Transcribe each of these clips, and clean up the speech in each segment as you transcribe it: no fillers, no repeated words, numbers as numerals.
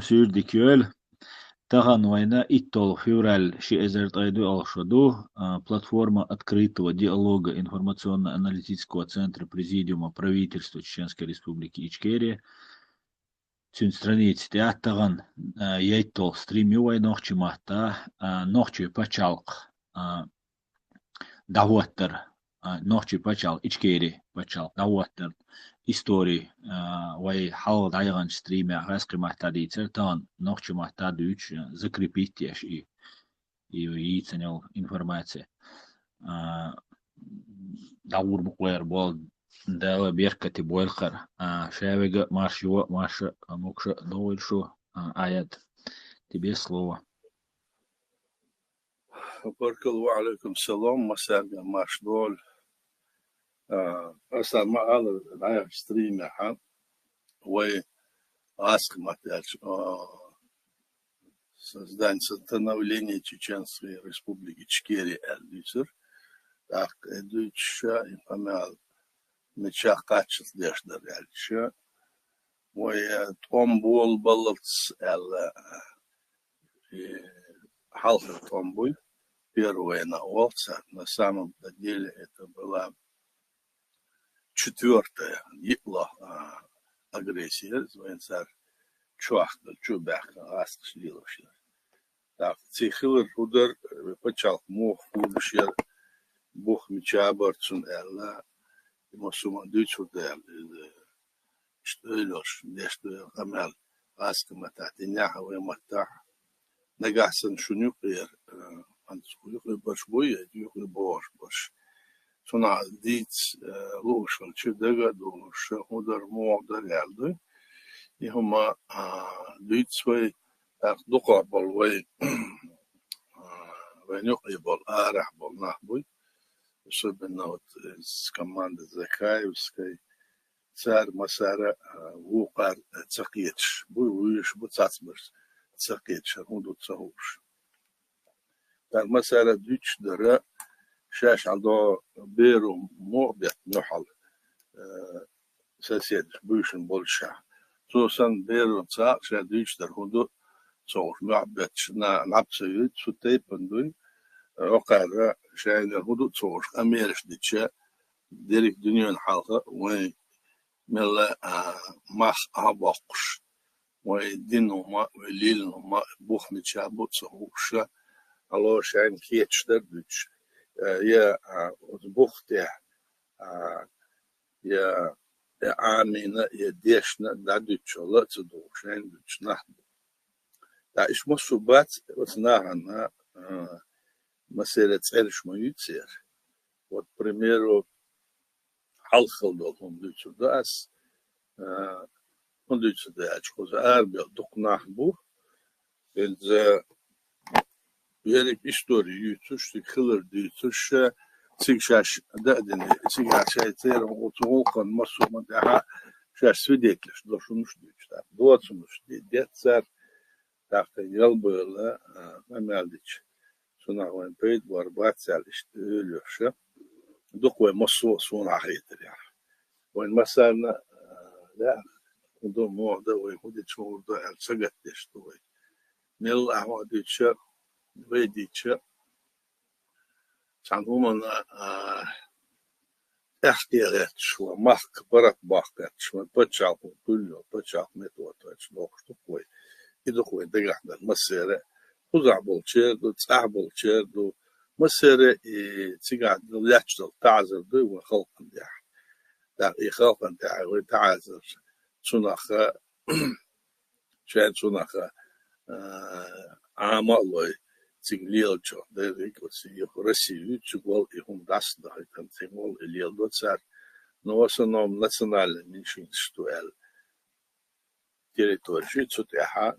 Сюрди кюөл тахан война иттол февраль ши эзерт айду алшаду платформа открытого диалога информационно-аналитического центра Президиума правительства Чеченской Республики Ичкерия цюн страниц таган яйттол стримювай нохчи махта нохчи пачалк даваттар нохчи пачал Ичкери пачал даваттар истории вай хал дайган стриме хаски махтади цертан нохчи махтадуч закрепить и яйценел информация دور بقوير بول دالا بيركتي بويلخر شاويغا ماشيو ماشا مكشا دويل شو آيات تبي слово. بركل وعليكم السلام مساء ماش دول أصلا ما هذا العيب ستريم يا حال وي аск матяч создание становления Чеченской Республики Ичкерия Эльдюсер так эдуча и помял меча качеств дешдер эльча وي томбол баллц эл халфер томбой первая на Олца, на самом деле это была четвертая агрессия, звонцар чуахтал, чубяха, аскшлиловши. Так, цихилер удар почал мох фудшер, бух меча барцун элла, ему сума дючудер, что лёш, нечто амел, аскамата, тиняха вемата, нагасан шунюкер, антскуюкер башбуя, дюкер бош. Сона диц лушал чудега душ удар модер ялды и хама диц вай дука бол вай вайнюк и бол арах бол нахбуй особенно вот с команды Закаевской царь Масара вукар цакетш буй вуиш буцацмерс цакетш худу цахуш царь Масара дич дара شاش عنده بيرو مغبت نحل ساسيد بوشن بولشا توسن بيرو تسا شاديش در هندو صور معبت شنا نعبسيد سوتي بندوي وقال شاين الهندو صور أميرش ديتشا ديريك دنيا حلقة وين ملا ماخ عباقش وين دينو ما وليلنو ما بوخ متشابو تصوشا الله شاين كيتش در ديتش يا بوختي يا عامينا يا ديشنا دادوتشولا تدوشين دوتشنا دا إيش مصوبات وتناهنا مسيرة عرش ما يتصير вот к примеру حلخل دولهم دوتشو داس он دوتشو داش خوزا أربيع دقناح بو إذا بيرك إستوري يتوش تخلر ديتوش سيجاش دادني سيجاش يصير وطوقا مصر مدها شاش سويديكلش دوشنوش ديتش تا دوتشنوش ديت صار تاخت يلبولا ما مالديش سنا وين بيت واربات سالش تلوش دوقوا مصو سون عهيتر يعني وين مثلا لا دو مو ده ويهودي شو ده سجدش توي ميل أحمديش ويديش سانهما اختيارات شو ماسك برات باكت شو بتشاف كله بتشاف متوتش لوكش توي يدخل دقيقة المسيرة خزع بالشير دو تصح بالشير دو مسيرة تيجا لاتشل تعزر دو وخلق ده ده يخلق ده وتعزر شناخة شان شناخة عمل تيجليل جو ده ريك وسي رسي يجول يهم داس ده كان تيجول الليل ده صار نوصلنا ناسيونال منشين شتوال تيريتور شيء تسوتها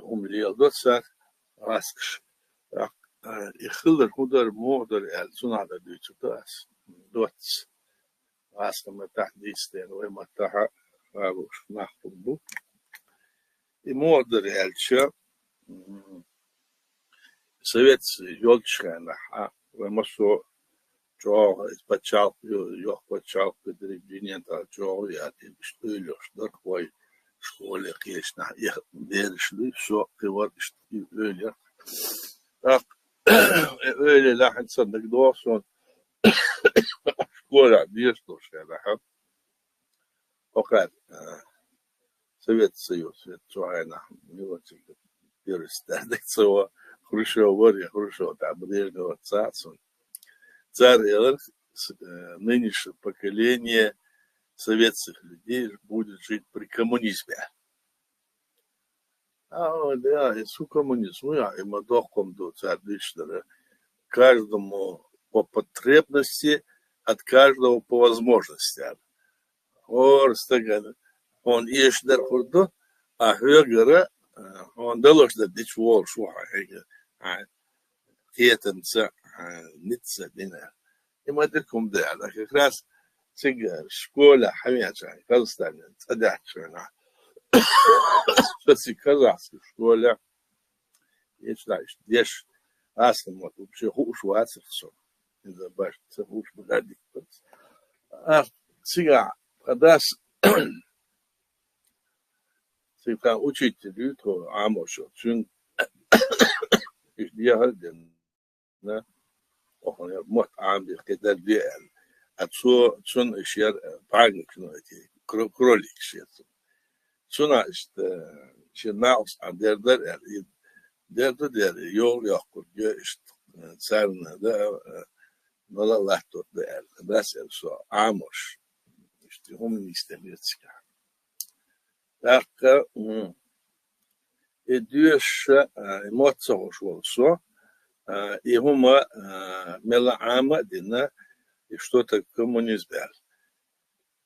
هم الليل ده صار راسكش يخلر هدر مودر صنع ده دوتش داس دوتش راسك ما تحديث ده وما تح راوش نحطبو مودر الشيء совет ёлчкана вемосо жоо испачал ё пачал педригинента жоо я что шлёш доркой школе конечно их derişli şu kıvar işte öyle öyle lahan sandık doğsun школа diyorsun şeyler fakat Совет Союз это война не очень перестали цо хорошо говоря хорошо там брежнева царь нынешнее поколение советских людей будет жить при коммунизме. Да, и с коммунизма, и мы доходим до отлично, каждому по потребности, от каждого по возможностям. Он ешдер хурду, а högre, он должен дичь вол шуха, хетенца, ницца дина. И мы диком да, как раз школа хамяча, казахстан, цадяча. Кстати, казахская школа, я считаю, что здесь аслом вообще хуже все. Не забывайте, хуже богатый. А сега, когда сега учителю, то амошо, чун я один, да, он мот амбир, когда две, а чун еще пагник, ну эти кролик шесть. Sonra işte naus derler yol yok diyor işte sarına da nala der mesela so amos işte onun istemiyor çıkar. Dakika ediyor emotsa olsa и huma mela ama dina что-то коммунизм.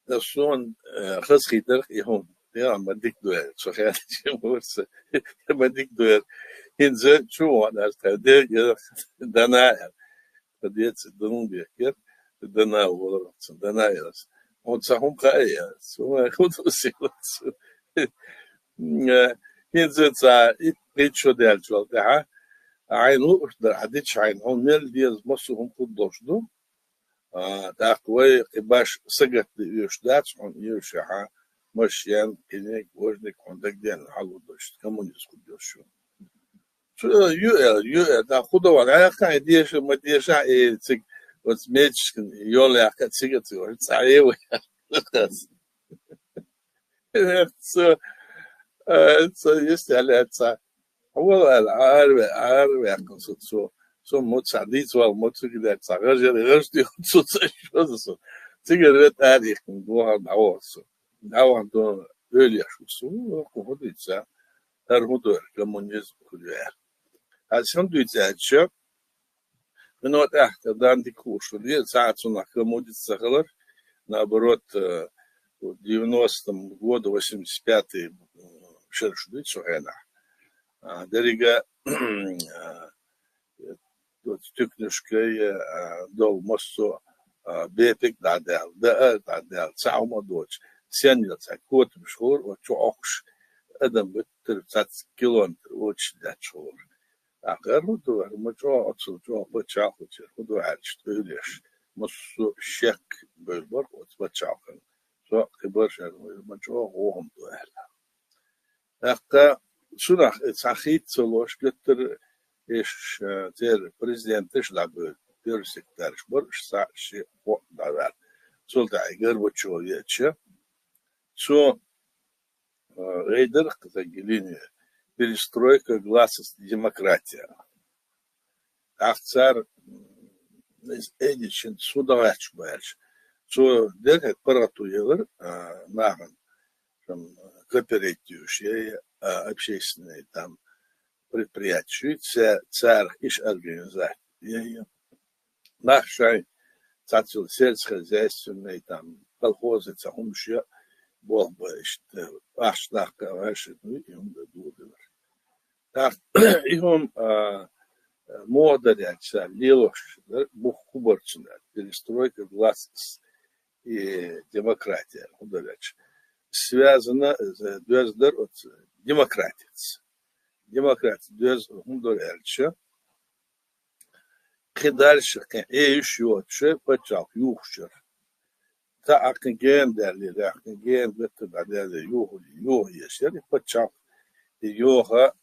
Да сон хасхитер и hum Ja, maar dik door. Zo gaat het je moest. Maar dik door. In ze choon als het je daarna dat dit doen weer keer daarna worden ze daarna is. Want ze hom ga je. Zo goed is het. In ze za iets zo deel zo daar. عينو ده عديتش عين هون ميل ديز مصر هم كل دوشدو دا قوي باش سجت يشداتش هون يشحا مشيان كنيك وجنك عندك دين حلو دوشت كمونيس كدوش شو يو دا خدا ولا كان يديش ما ديش اي تك وتميتش يول يا كتسيت صايو so есть على هو العارف يعني so متصديت والمتصديت صغير غيرتي so شو سيجارة هذه كندوها دعوة دعوة دون öyle yaşıyorsun o değilse her mudur komünizm kuruyor. Aslında duyacağız но вот когда антикурс лет saat sonra коммунизм kalır наоборот в 90-м году 85-й шершудит соена Дерега тüknüşkeye dolmazsa bepek dadel sağma doç sen yatsa kotmuş olur o çok adam bitir sat kilometre uç da çok akar bu da ama çok bıçak uçur bu da açtırılır musu şek böyle var o bıçakın so kibar şey ama çok oğum da akar şuna sahit soloş götür iş der prezident işlabı görsekler var şey o da var solda Gorbaçov yaçı so рейдер катагелини перестройка гласность демократия ахцар эдичин судач баш so дерек паратуевер наган там кооперативные общественные там предприятия, царь иш организации. Наши цацил сельскохозяйственные там колхозы, цахумши, бог бы, аш нахка, ваши, ну и он додумал. Так, и он модеряться, лилош, бух кубарчина, перестройка властности и демократия, удаляч. Связано с двездер от демократии. Демократия двез удаляч. Дальше, еще отче, почал, юхчер. تأكل جين دالي لكن جين بتبع دالي يوه يشتري بتشاف يوها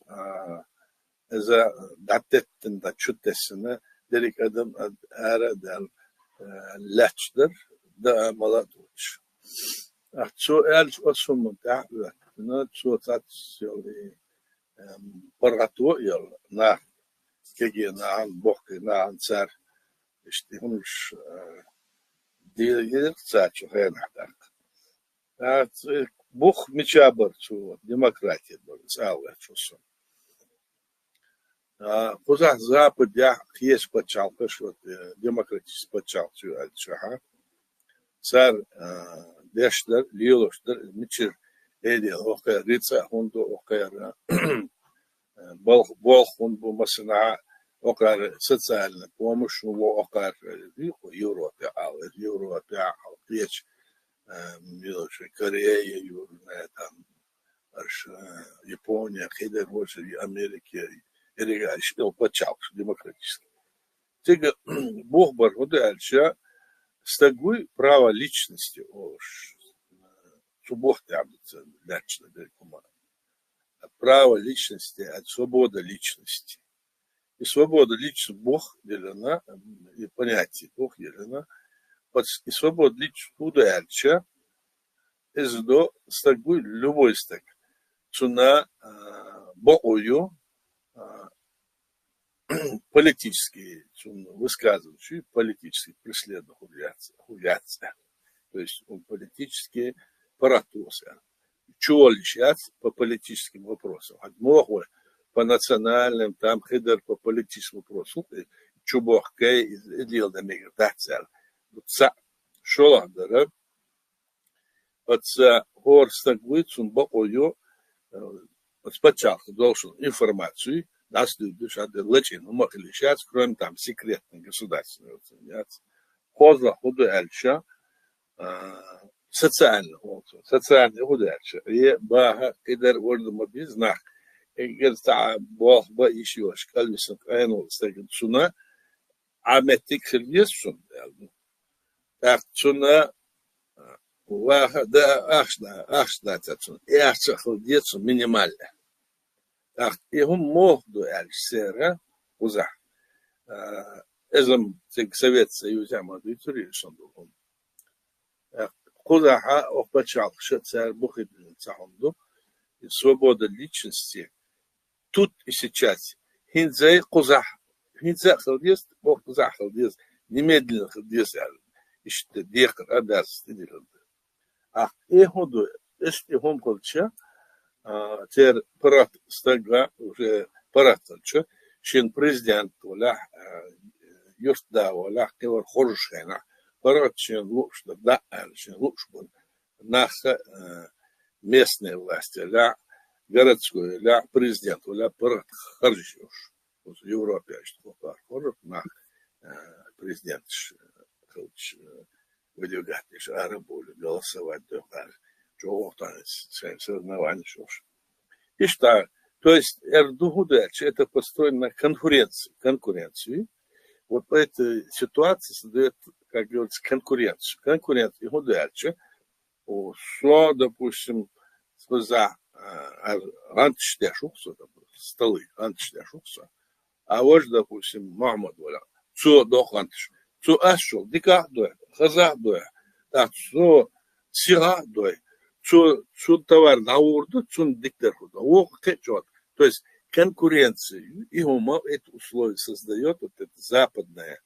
إذا دعتت شت السنة ذلك أدم أرى دال لاتشدر ده ملاتوش سؤال أسهم متاع لكن سؤال سؤال براتو يلا نا كيجي نعم بوكي نعم سار اشتهمش دير ساتشو هين حداك بوخ متشابر شو ديمقراطية بالساوة شو سو قزح زابد يا خيش بتشال شو ديمقراطية بتشال شو الشها صار ديشدر ليولوشدر متشر هذه أوكي ريتسا هوندو أوكي بولخ هوندو مثلا أوكي سوسيال بومش وأوكي يوروبيا أو يوروبيا أو بيش ميلوش كوريا يورناتام أرش يابونيا كده روش أمريكا إلى إشتغل بتشال ديمقراطية تيجي بوخبر هذا الشيء стагуй право личности, субботы лично право личности от свободы личности. И свобода личности Бог делена, и понятие Бог делена, и свобода личности удальча, из до стагуй любой стаг, цуна Богою политические высказывания, политические преследования, то есть политические паратосы. Чего лишать по политическим вопросам? Одного по национальным, там хидер по политическим вопросам. Чубох кей идеал да миграция. Шола дара. Отца горстагвиц он бокою спочатку должен информацию. Нас любят, что лечин, но мы сейчас, кроме там секретных государственных организаций, ходу альча социальных удача. И бага кидер вольно мобизнах, и говорит, бог ба еще шкальвисен кайнул стегн цуна, а метик сердецун, так цуна вага да ахшна цун, и ахша ходецун минимально. И هم موضوع السيرة وزح إذا Совет Союза ما بيتوري صندوقهم قضاها وقبتشال شتسار بخيد صندوق свобода личности тут и сейчас хинзай قضاح хинзай خلديس بوق قضاح خلديس немедленно خلديس إشت ديقر أدرس تدير إيه هدو إشت هم قلتشا تер парад стага уже парадча шин президент вала юстда вала кевар хоршена парад шин луш да шин луш бун наша местные власти ла городской ла президент вала парад харжуш в Европе что парад на президент хочет выдвигать арабуль голосовать доктор чего там соревнования что и что то есть Эрдогудачи это построено на конкуренции вот по этой ситуации создает как говорится конкуренцию Гудачи что допустим за антиштешукса столы антиштешукса а вот допустим Махмуд валя что дохантиш что ашул дика дуэ хаза дуэ так что сира дуэ что товар на урду, что диктор худа. То есть конкуренцию и ума это условие создает вот эта западная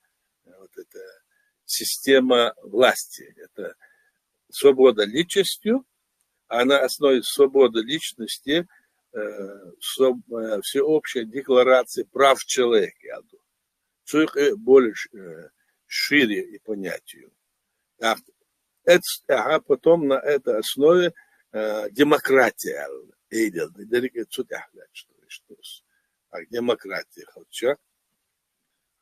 вот эта система власти. Это свобода личностью, а на основе свободы личности всеобщая декларация прав человека. Что их более шире и понятию. А потом на этой основе демократия. Демократия хоча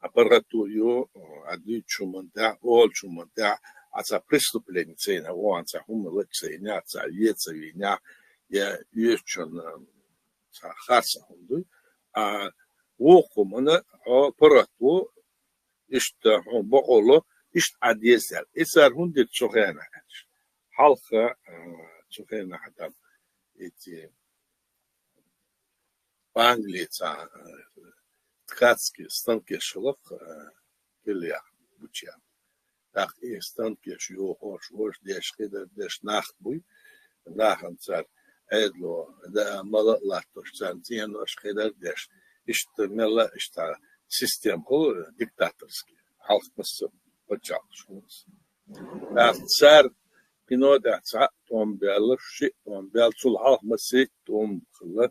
аппаратуру адючуманда, олчуманда, а за преступление цена, он за хумлексения, за ецевиня, я ещон за хаса хунду, а вохумана аппарату ишта боголо إيش عديسال إسر هندي تشوخينا حلقة تشوخينا حتى إتي بانجلي تا تكاتسكي ستانكي شلق كليا بوتشيا تاخ إيه ستانكي شيو خوش ديش كده ديش ناخت بوي ناخن تار عيدلو دا ملا لاتوش تانتين وش كده ديش إشت ملا إشتا سيستم هو ديكتاتورسكي حلق بس بتشال شونس تار بينو دا تا توم بيالش توم بيالشول حلق مسي توم خلا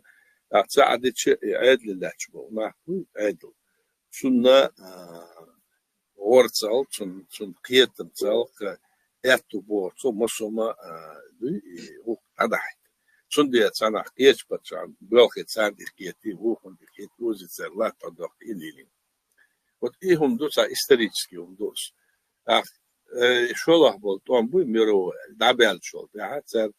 أعتقد شيء عادل لاتشبو نحن عادل شنا ورثال شن قيادة تال كأتوبور شو مسوما دي هو عداي شن دي أنا قيادة بتشان بلوكة ساندي قيادتي هو هم قيادة وزير سرلا تدق إليلين وتيهم دوس استراتيجي هم دوس شو الله بولتون بوي ميرو دابل شو ده صار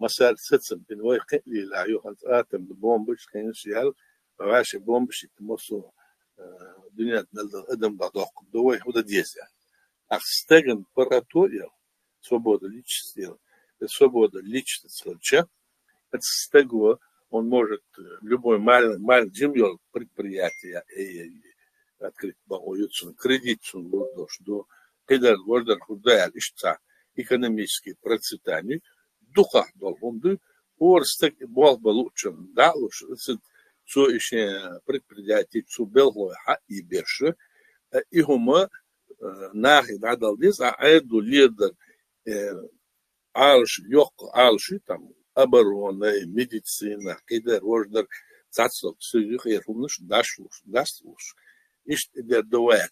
مسار ستسن بين ويقع لي لا يوخنت آتم بومبش كين شيال وعاش بومبش يتمسو دنيا نلد أدم بعضاق دوي هو ده ديزل أخستجن براتوريا свобода личности свобода личности отстегла он может любой маленький землю предприятие открыть багоются кредит до когда гордо худая ища экономический процветание духа должен орстек был лучше да лучше so еще предприятие so белое и больше и هم ناخد عدل ديس عيدو ليدر عالش يوق عالشي تام أبرونة ميديسينا كده روجدر تاتسل سيخ يفهمنش داشوش إيش ده دواء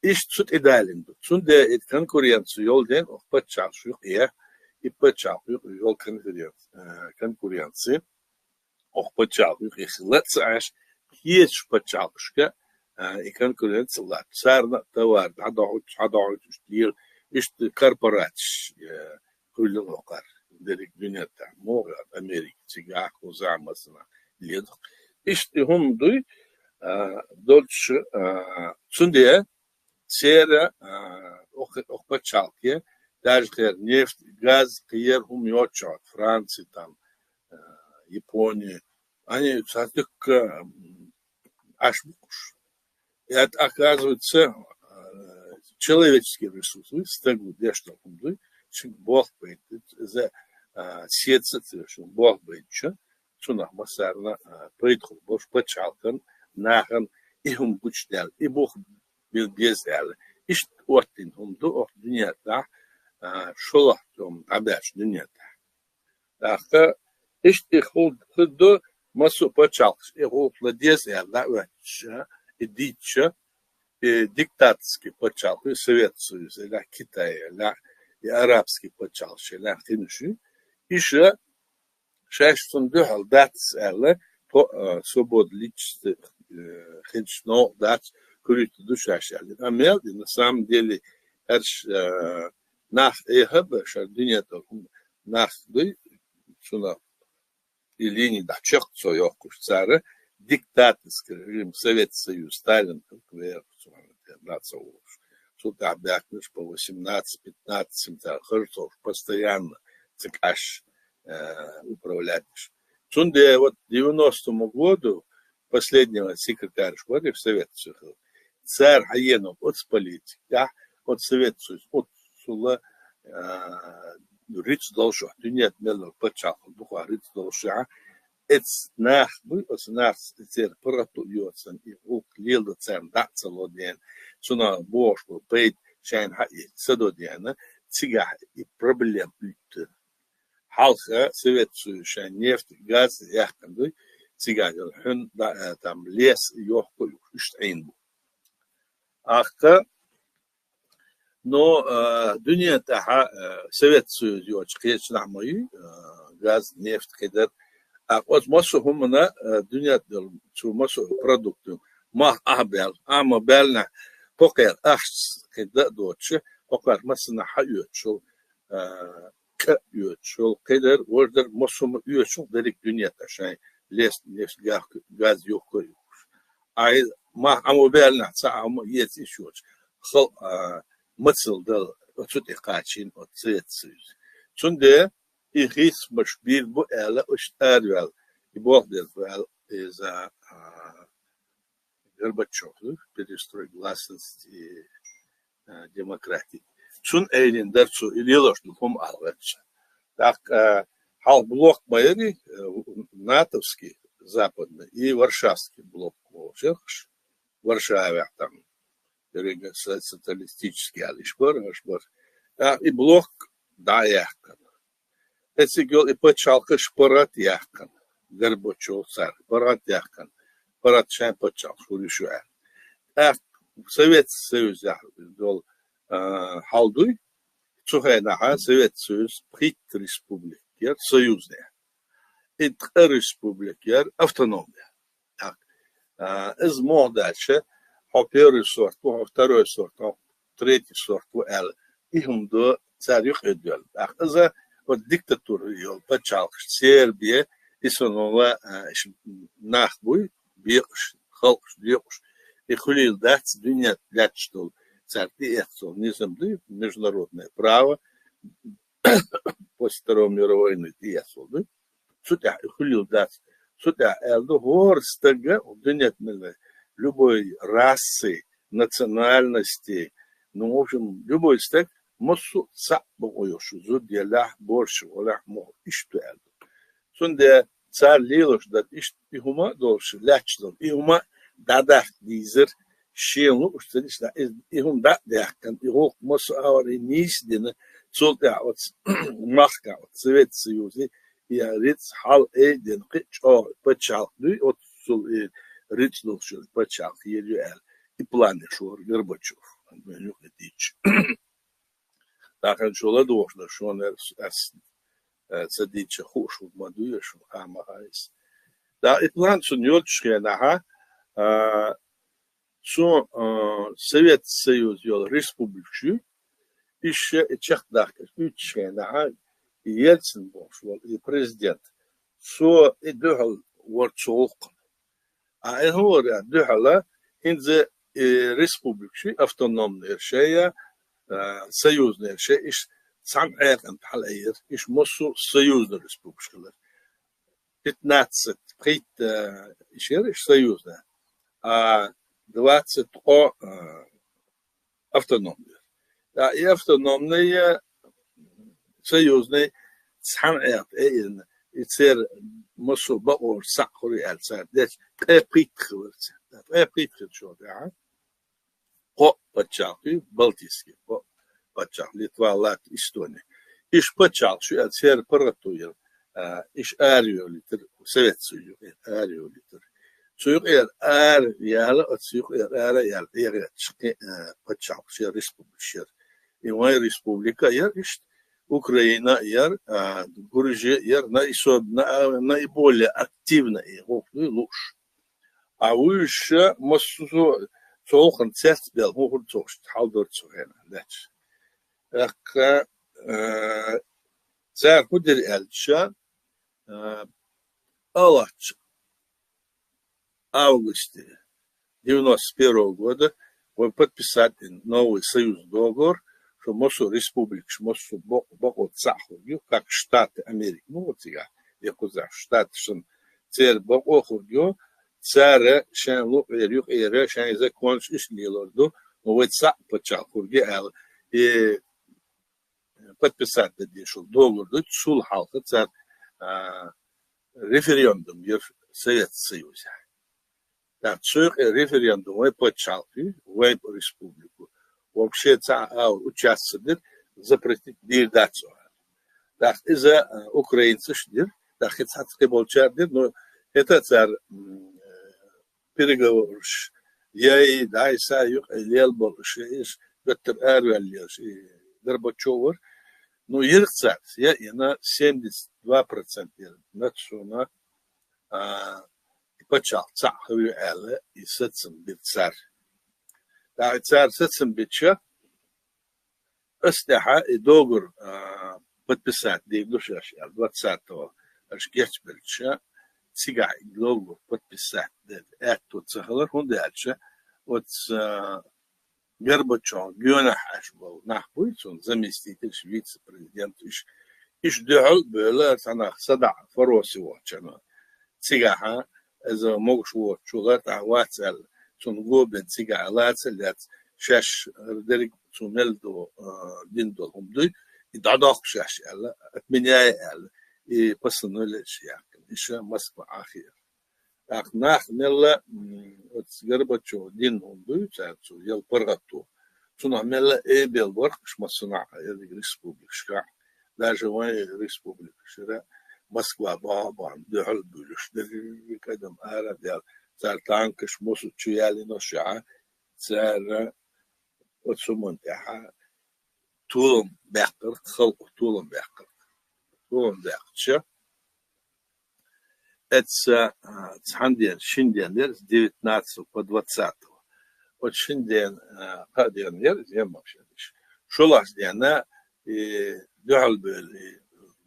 إيش تسوت إدالين تسون ده كونكوريانس يول دين أو بتشاش يق يبتشاش يول كونكوريانس أو بتشاش يق يخلص عاش هيش بتشاش كا كونكوريانس لا صارنا توارد عداوت ديال إيش كوربوراتش كل الوقار درك دنيا تاع موغا أمريكا تيجاك وزعم مثلا ليد إيش هم دوي دولش سندية سيرة أخ بتشالكية داج غير نفط غاز غير هم يوتشات فرنسا там Япония они сатык ашбуш и это оказывается человеческий ресурс стегу дешто кумды чим Бог бейт за сердце что Бог бейт что нах масарна придху бош пачалкан нахан ихум бучдал и Бог бил бездал иш оттин хумду ох дуньята шолахтом абаш дуньята ахта иш ихуд худду масу пачалкс ихуд ладезал да вача идича диктатский почалки Совет Союз, ля Китая, ля и арабский почалки, ля хинуши, еще шестон духал датс эле по свободу личности хиншно датс курит душа шали. А мелди на самом деле эрш нах эхаб шардиня то нах ды шуна или не да чехцо йокуш цара диктаторский режим Совет Союз, Сталин, КВР, что обякнешь по 18-15 херцов постоянно цикаш управляешь. Сунде вот 90-му году последнего секретаря школы в Совет Союз, царь Хаенов от политики, от Совет Союз, от Сула Риц Долшо, Дунет Меллер Пачал, Духа Риц Долша, it's nach was nach sehr prototypen и уклеил цен да целоден суна бош пейт шайн ха садодена цига и проблем бит халха Совет Союз шайн нефть газ яхтанды цига хун да там лес йохко штейн ахта но дунья та Совет Союз yoch кеч нахмай газ нефть кедер أقول مصر هم نا الدنيا شو مصر برودكت ما أهبل أما بالنا بقير أحس كده دوتش بقير مثلا حيوت شو كيوت شو كده وردر مصر يوت شو دريك دنيا تشاي ليس غاز يوكوي أي ما أما بالنا ساعة ما يتشوش خل مثل دل أتوت إقاعين أتسيتسيز شنده إخيس مش بيربو ألا أشتاريال يبوح دل إذا Горбачев, перестрой гласность и демократии. Шун эйлин дерцу или ложну пом алвеча. Так, блок майори, натовский, западный, и варшавский блок, в Варшаве там, социалистический, алишбор, и блок, да, яхкан. Это гел и почалка шпарат яхкан. Горбачев царь, парат яхкан. Парат шайн почал, шуришуя. Совет Союз дол халдуй, цухайнаха Совет Союз прит республикер союзная. И республикер автономная. Из мог дальше, первый сорт, второй сорт, третий сорт, им до царюх идет. За вот диктатуру ее почал Сербия и сонова нахбуй, бегаш, халш, бегаш. И хулил дать дунят лять, что царь это не земли, международное право после Второй мировой войны это, да? Сюда хулил дать, сюда элду горстага дунят любой расы, национальности, ну в общем любой стек мосу цапбоюшу зудьялах борщ олах мо ишту элду. Сюда царь лилош дат ишт ихума дольше лять, ихума دادخ دیزر شیلو استادیش دا ایهم دا دیکن ایهوک مساوی نیست دینه چون دعوت مخکا سویت سیوزی یا ریت حال ایدن قیچ بچال دوی اتسول ریت لوشل بچال یلیو ال ای پلانی شور Горбачев منو دیچ داخل شولا دوشلا شون اس صدیچ خوش و مدویش و آماهایس دا ای پلان سنیوت شکنه Со Совет Союз йол республикшу, еще и чехдахка, учена, и Ельцин был, и президент. Со и духал ворчолк. А я говорю, духала, инзе республикшу, автономные решения, союзные решения, иш сам эрен талайер, иш мосу союзная республика. 15 прит еще союзная. А 20 автономные. Да, и автономные союзные цанят и цер мосу баор сахури альцар. Дать припритхивается. Припритхивается, да. По почалки, Балтийский, по почалки, Литва, Латвия, Эстония. Иш почалки, а цер паратуер, иш ариолитер, Совет Союз, ариолитер. Сюр яла от сюр яла чки почал ще республика. И моя республика есть Украина Грузия наиболее активная и лучше. А вы еще можете солхан цест бел могут цост халдор цохена. Дальше. Так царь худер эльча Аллач августе 91 года вы подписали новый союз договор, что Мосу республик, что Мосу бокот Сахургю, как Штаты Америки, ну вот я куда Штаты, что царь бокохургю, царь шен лук эрюк эре, шен законч ишлилорду, но вот Сах почал хурги и подписать дешел договор, сул халка царь референдум в Советском Союзе. Так, цирк референдум вы почалки, вы республику. Вообще участвовать запретить дирдацию. Так, из-за украинцев шдир, так, это болчардир, но это царь переговор. Я и дайса юг лел больше, доктор Арвальеш и Горбачев, ну, их царь, я и на 72% национально почал цахую эле и сетсен бит царь. Да, царь сетсен битча, остаха и договор подписать, да и душа 20-го, аж гечбельча, цигай договор подписать, да это цахалар, он дальше, вот Горбачев, Гюнахаш был нахуйц, он заместитель вице-президент. Иш дюхал бöle sana sada фороси вочана. Цигаха, إذا موش وشغلات عواتل تنقوب تيجا عواتل شاش درج تملدو ديندو همدي يدعوك شاش على أتمنى على يبصنولش يعني إيش مسك آخر أخناخ نلا تجربة دين همدي تعرفوا يل برغتو تنعمل بالورق مش مصنع هذه ريسبوبليك شرع لا جواني ريسبوبليك شرع Москва бабан дехал булуш дери кадам ара дел цар танкш мосу чуяли ноша цар отсумонтаха тулум бахтар хал тулум бахтша это цханден шинденер с 19 по 20 от шинден каденер зем вообще шулас дена и дехал бели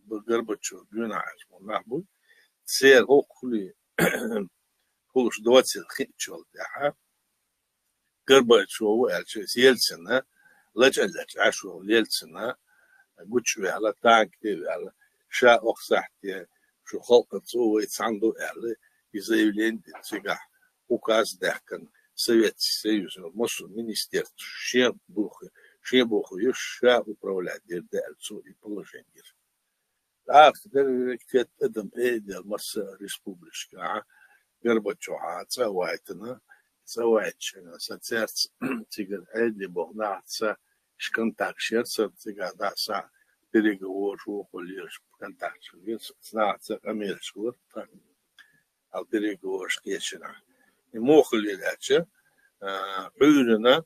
Горбачев, Гюнаш, Монахбуй, це окулі, кулуш 20 хитчол, Горбачев, Ельцина, лечелеч, ашо, Ельцина, гучве, ала танки, ала ша оксахте, що холкацу, і цанду, ала, і заявлення, цига, указ дехкан, Советский Союз, мосу, министерство, ще буху, ша управлять, дельцу і положення. كتير قدم إيدي المصر ريسبوبليكا Горбачева цавайтна цавайтчина сацерц тигр эди богнаца шконтакшерца тигада са переговор шухолиш контакшер знаца американский ал переговор шкечина и мохли дача уйрена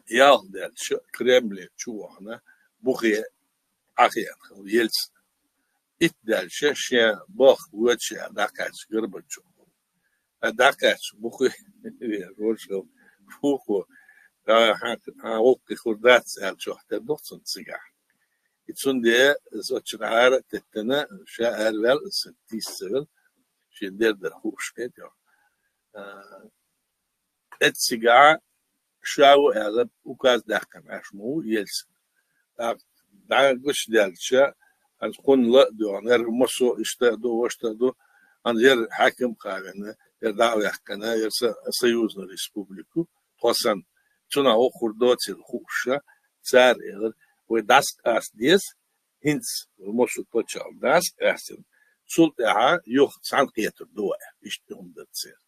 ялдача Кремль чуана бухе ахият Ельцин إتدالش شيء باخ وجه داكاش Горбачев داكاش بخو روشو فوقو أوقي خردات سال شو حتى دوتن سجع يتسون ده زوجنا تتنا شاعر ويل ستيسل شيء در خوش كده السجع شاو على وكاز داكن عشمو يلس داكش دالش الكون لا دونر مصو اشتادو واشتادو انجر حاكم قاغنا يدعو يحكنا يرسى سيوزنا ريسبوبليكو توسن تنا او خردوتي الخوشة سار إغر وداسك أس ديس هنس المصو توتشال داسك أسن سلطة يوخ سان قيتر دواء اشتهم درتسير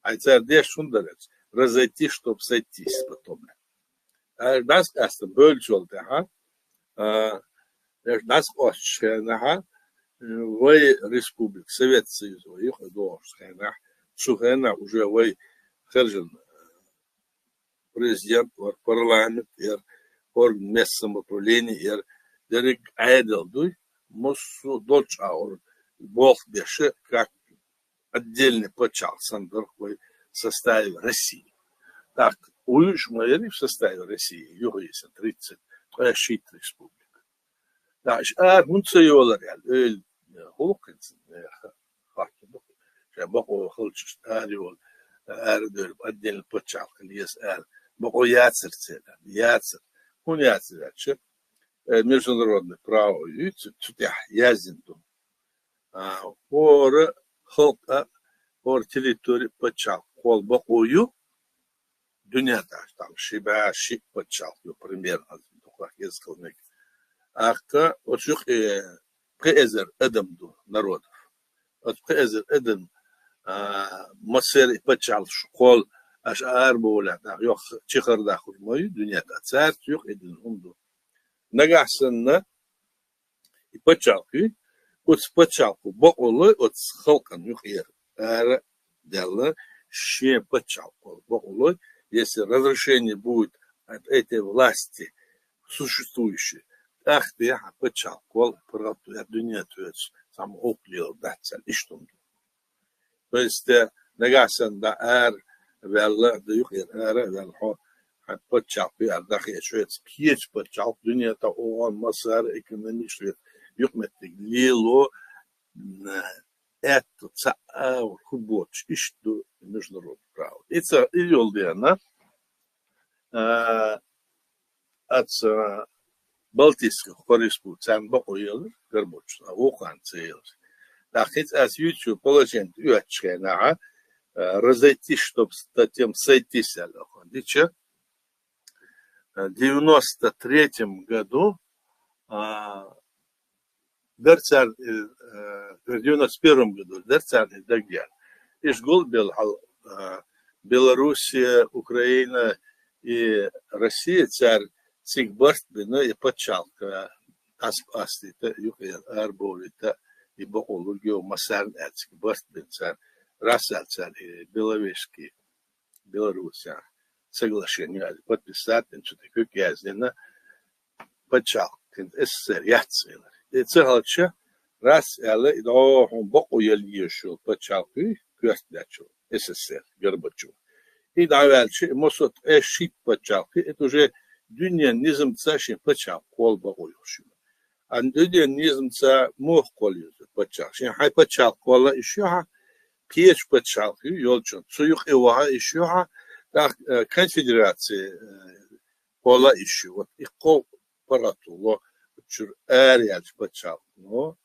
أي سار ديش شندرت رزيتي شتوب سيتيس بطمنا داسك أسن بول سلطة нас ошченаха вой республик Совет Союз их доошченах шухена уже вой хержен президент парламент орган местного управления дерек айдел дуй мосу дочь аур бог беше как отдельный почал сандер в составе России так уж мы в составе России его есть 30 шит республик لا هون سيولر يعني öyle hulukins hakim şey bako hulç arıyor arıyor adel poçal liyes ar bako яцер hun яцер şey международное право и цутя язинду or hulka or территория poçal kol bakoyu dünyada там şiba şik poçal примерно таких языков Ахка отшух преезер эдемду народов. От преезер эдем мосер и почал школ аж арбола да ёх чихарда хурмой дуньяда царь ёх эден умду. Нагасна и почалки от почалку боколой от халкан ёх ер. Ара дела ше почалку боколой если разрешение будет от этой власти существующей ах ты почал кол проту я дуня туец сам оклил датсал иштум то есть нагасан да вела да юхир вел хо почал я дахи швец пьеч почал дуня та он масар экономически юхмет лило это ца хубоч ишту международное право это идёл дена от Балтийских Республик, цен бақуйылыр, гөрбочна, оқан цейлыр. Тахит as YouTube положение уячкена, разойти, чтобы затем сойтись. Дича, в 93 году, в 91 году, Дерцарный Дагьян, Ишгул был Белоруссия, Украина и Россия, царь Сигбарт, и Пачалка, Аспастита, Арбовита, и Бохолу, Геомасарн, Сигбарт, царь, Расал, царь, Беловежский, Белоруссия, соглашение подписать, что-то как яздено, Пачалка, СССР, яцвилер. И царь, раз, але, и до Боху ельешил, Пачалка, Кюртячил, СССР, Горбачев. И дальше, может, шип Пачалка, это уже dünya nizamca şey paçak kol bağıyor. An dünya nizamca muh kolyor paçak. Şey hay paçak kola işiyor ha. Piyeç paçak yolcu. Suyuk evaha işiyor ha. Da konfederasyon kola işiyor. İko paratolo çür eriyel paçak. No.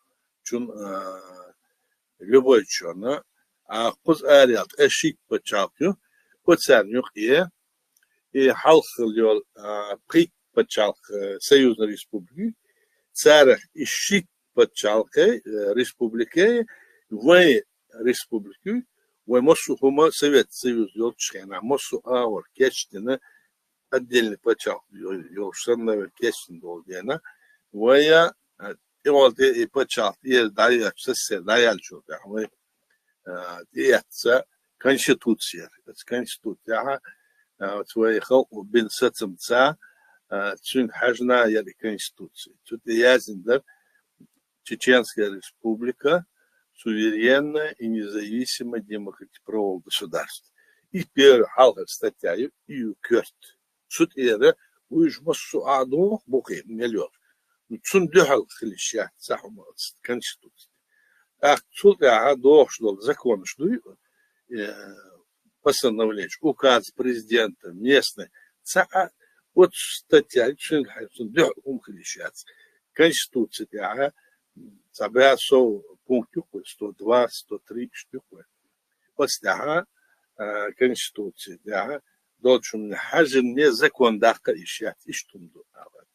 Çün любой чёрно. А куз эрiyel eşik paçak yo. Оцен yok iyi. И халхал прик пачалк Союзной Республики, царь ищит пачалкой республики, в республику, в Мосу хума Совет Союз ёлчхена, Мосу аур кечтина отдельный пачалк ёлшанна кечтин долдена, в я и вот и пачалк и дает сосед дает что-то, мы это конституция, это конституция. Твои халку бин сацамца, цюнг хажна яли конституции. Тут ясен, да, Чеченская республика суверенное и независимое демократическое государство. И первый халка статья и кёрт. Тут это уж массу адо бухи миллион. Цун дюхал хлища сахума конституции. А тут я дошло закон, что постановление, указ президента местный, вот статья, Конституция, пункт 102, 103 штуки. Вот Конституция, должен хажен не закон дахка ищать, и что он делает.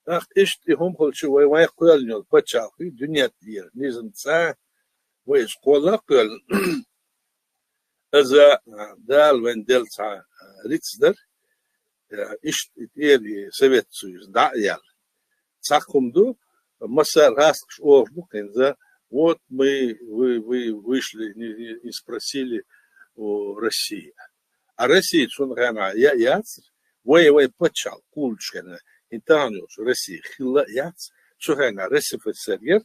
Так, и он хочет, вой куэльнёл, почал, и дунет ир, низанца, вой школа куэль, إذا دال وين دلتا ريتسدر إيش إيري سويت سويس دايال ساكم دو مسار راستش أورну كنزа вот мы вышли и спросили у России. А Россия чунгана яц вой почал кульчена интаниус Россия хилла яц чунгана РСФСР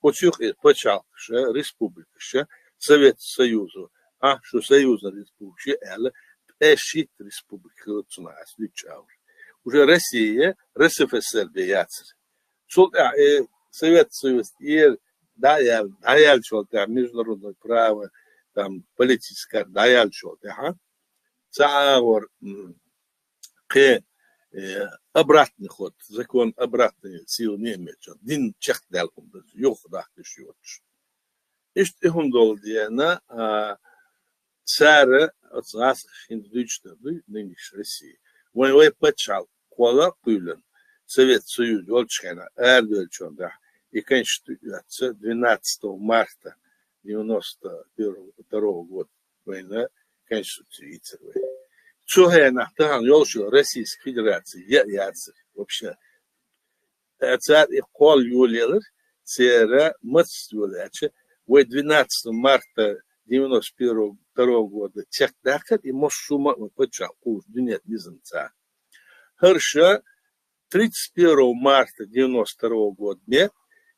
вот чух почал ше республика Совет Союзу. А что Союзная Республика, это эшит Республика Цунас, Личаур. Уже Россия, РСФСР бияцер. Шулта Совет Союз, и даял шулта международное право, там политическое даял шулта, ха. Цаур к обратный ход, закон обратный сил не имеет. Дин чех далком, юх дахты шьётш. Ишь он долдена, царь от нас индучно нынешней России. Вой почал кола пылен Совет Союз Волчхена Эрдельчон да и конституция 12 марта 92 года война конституции царь. Чугена там ёлшу Российской Федерации яцер вообще. Царь и кол юлелер царь мацюляче вой 12 марта 91 года чехдахар и мошума почал курс дунет низанца. Херша 31 марта 92 года не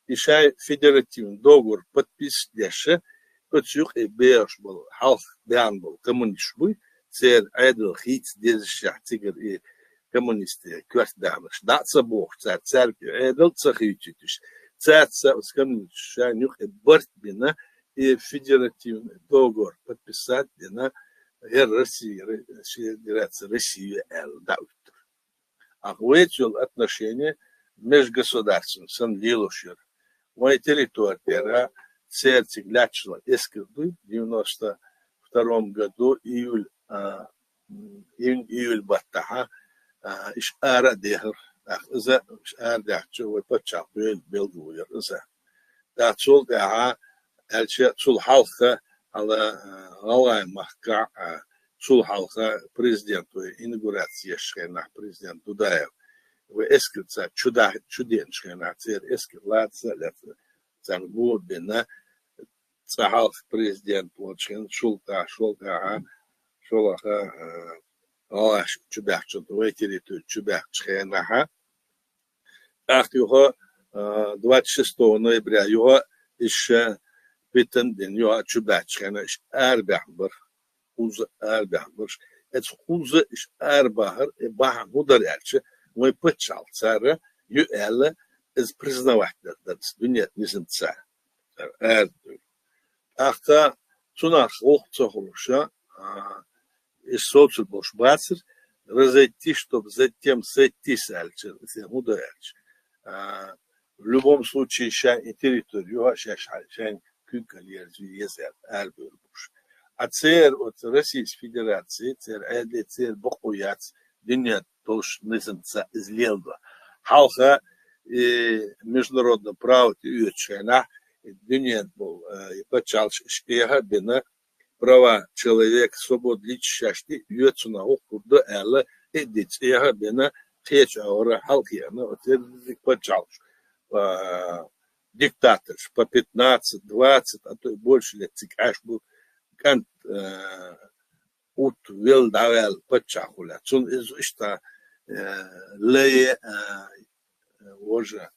ишай федеративный договор подписдеше почух и беш был халх бян был коммунист был цер айдл хитс дезша тигр и коммунисты квартдамаш датса бог церкви айдл цахичитиш цаца скамнич шанюх и борт бина и федеративный договор подписать на Россия, Федерация России Даутер. А в эти отношения межгосударственные, сан Лилушер, моя территория, церковь Лячла Эскерду в 92 году, июль баттаха, иш ара дехер, за ар дахчу, вы почал, белгуер, за. Да, цул да, эльче цул халха, على غواي محكا شو حلقة президент инаугурация шхена президент Дудаев وإسكت شدين شخنا تصير إسكت لا تصير تنقول بنا صحاف президент وشين شلطة شلطة شبه ويتري شبه شخنا أخيوها 26 ноября его еще Bitten den ja Chubachana is Erbachber, onze Erbachbers. Het onze is Erbacher, en Baha Mudarelche, we putschal zare, je elle is priznawat dat is dunia nisent za. Achter zunach hochzochlusha is social boschbatzer, разойти, чтобы затем сойти с Эльче, Мударелche. В любом случае, и территорию, А цер от Российской Федерации, цер бохуяц, дня тоже несенца излелда. Халха международное право тюрчена, дня был почалш шпега бена права человека свобод личности юцу на охурда элла и дитега бена теч аура халхиана от почалш. Диктатор по 15, 20, а то и больше лет цикаш был кант ут вел давал подчахуля. Цун из что лее уже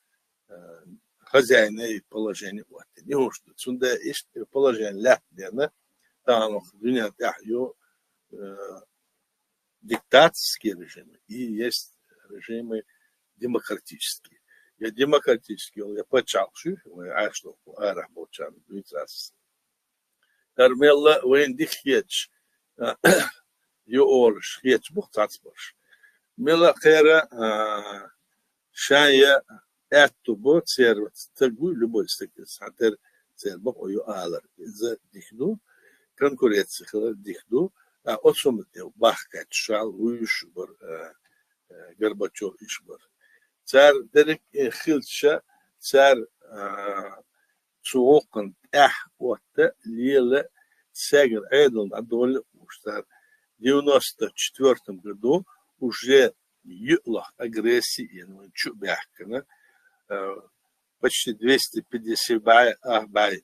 хозяина и положение вот. Не уж цун да есть положение лет дена там в дуня тахью диктаторские режимы и есть режимы демократические. Я демократический, я почалши, а что, работал, вицас. Кармела, вен дихеч, юорш, хеч, бухтацборш. Мела хера, шая, эту бот, сервет, тагу, любой стакет, сатер, сербок, ою алар. За дихну, конкуренция, дихну, а от сумател, бахкать, шал, уюшбор, Горбачев, ишбор. Цар дерек хилча цар цуокн вот лила сагр айдл адол уштар в 94 году уже юла агрессии ну чубяхкана почти 250 бай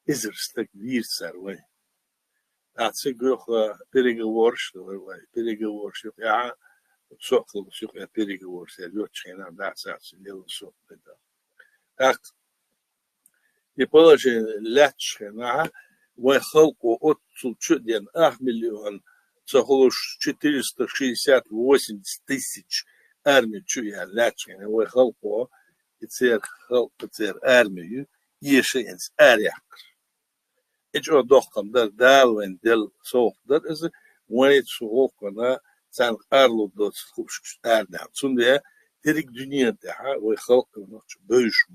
изрстак вир царвай а цигох переговорщик я сокол сюда переговор с лётчиками да сац делал сок это так и положение лячшина вы халку от чуден миллион цохолуш 468 тысяч армии чуя лячшина вы халку и цер армию ешенс аряк эчо дохкам далвен дел сок dat is when сокона San Carlos dos Erdoğan. Çünkü terik dünyada ve halkın bölüşü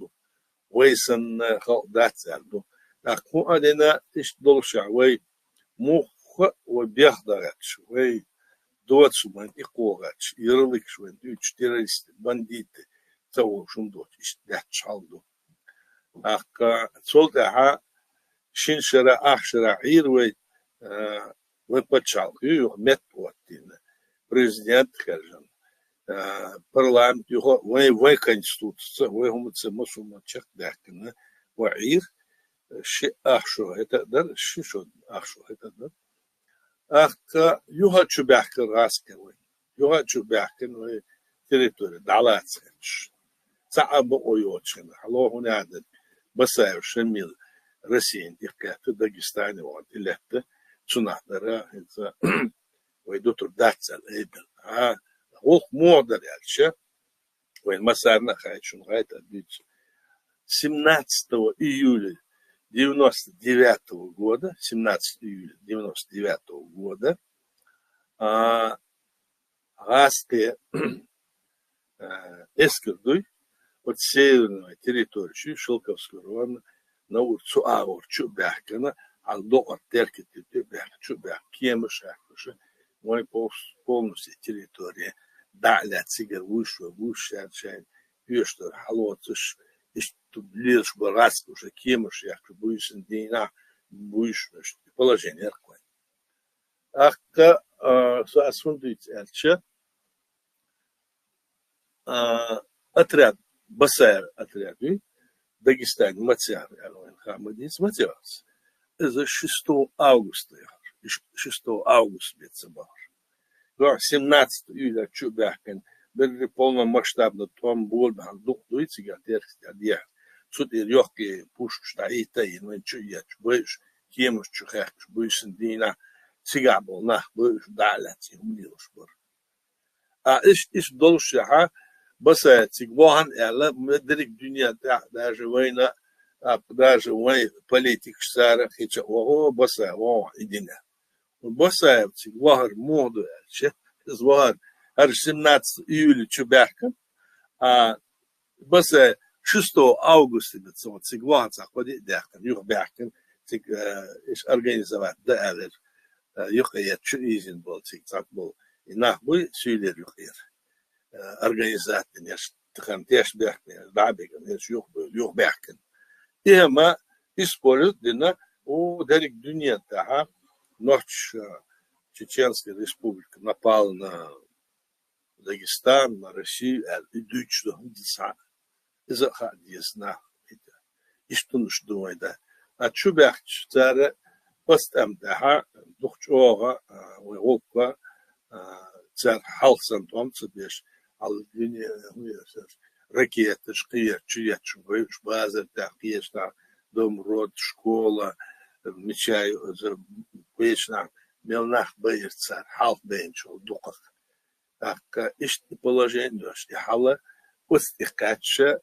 ve sen halk dağıtıldı. Akku adına iş doluşa ve muh ve biahdarat ve doğatsuman ikogat yırılık ve üç terörist banditi savuşun doğat işte çaldı. Akka solda şinşara ahşara ir ve paçalıyor met vaktinde. Президент, скажем, парламент, его конституция, его мусульман чахдакина, ваир, ши ахшо это да, ши шо ахшо это да. Ахка юга чубахка раскавы, юга чубахка ну территория далацкач. Саабо ойочина, Аллаху надад, басаев шамил, Россия, диккаты, Дагестане, вот, и летта, цунадара, это ويدوتو داتسال ايبل هو مودر يالشا وين مسارنا خايشون غايت اديتش 17 июля 99 года, 17 июля 99 года, Гасты Эскердуй от северной территории Шелковского района на улицу Аурчу Бяхкина, а до оттерки Бяхчу Бях, Кемыша, мой полностью территория, далее цигар вышел, отчаян, что халотыш, и что лишь бы раз уже Кемыш, я будешь дина, будешь положение какое. Ахка, соосундить эльча, отряд, басар отряды, Дагестан, Матяр, Хамадин, смотрелся. Это 6 августа, 6 августа бецебар. 17 июля Чубяхкен, были полномасштабно там был, дух дуйцы, я суд и легкие пушки, и ты, ну что я, будешь, кемуш, чухах, будешь дина, цыга был, будешь далее, умнилось. إيش دول شها بس تجوان إلا مدرك الدنيا даже война даже война политик شارع خيشة وهو بس هو إدينا بس تجوان موضوع شيء تجوان هر 17 июля чубяхка بس 6 августа بتصير تجوان تأخذ داخل يروح بيحكم تج إيش организовать ده ألر يخيط شو إيزين بول تج بول نحوي سيلر يخير организация неш тхантеш бяхне дабег неш юх бяхкен има используют дина у дарик дуния таха ночь Чеченская республика напала на Дагестан, на Россию, и дучно диса из-за хадисна и что наш думает да а чубях царе постам таха духчога уолка цар халсан том цбеш الدنيا ракеты, шкия, чья чубыш, база, тахешна, дом, род, школа, мечай, вечна, мелнах, боится, халф бенчел, духах. Так, ишь положение, что хала, пусть их кача,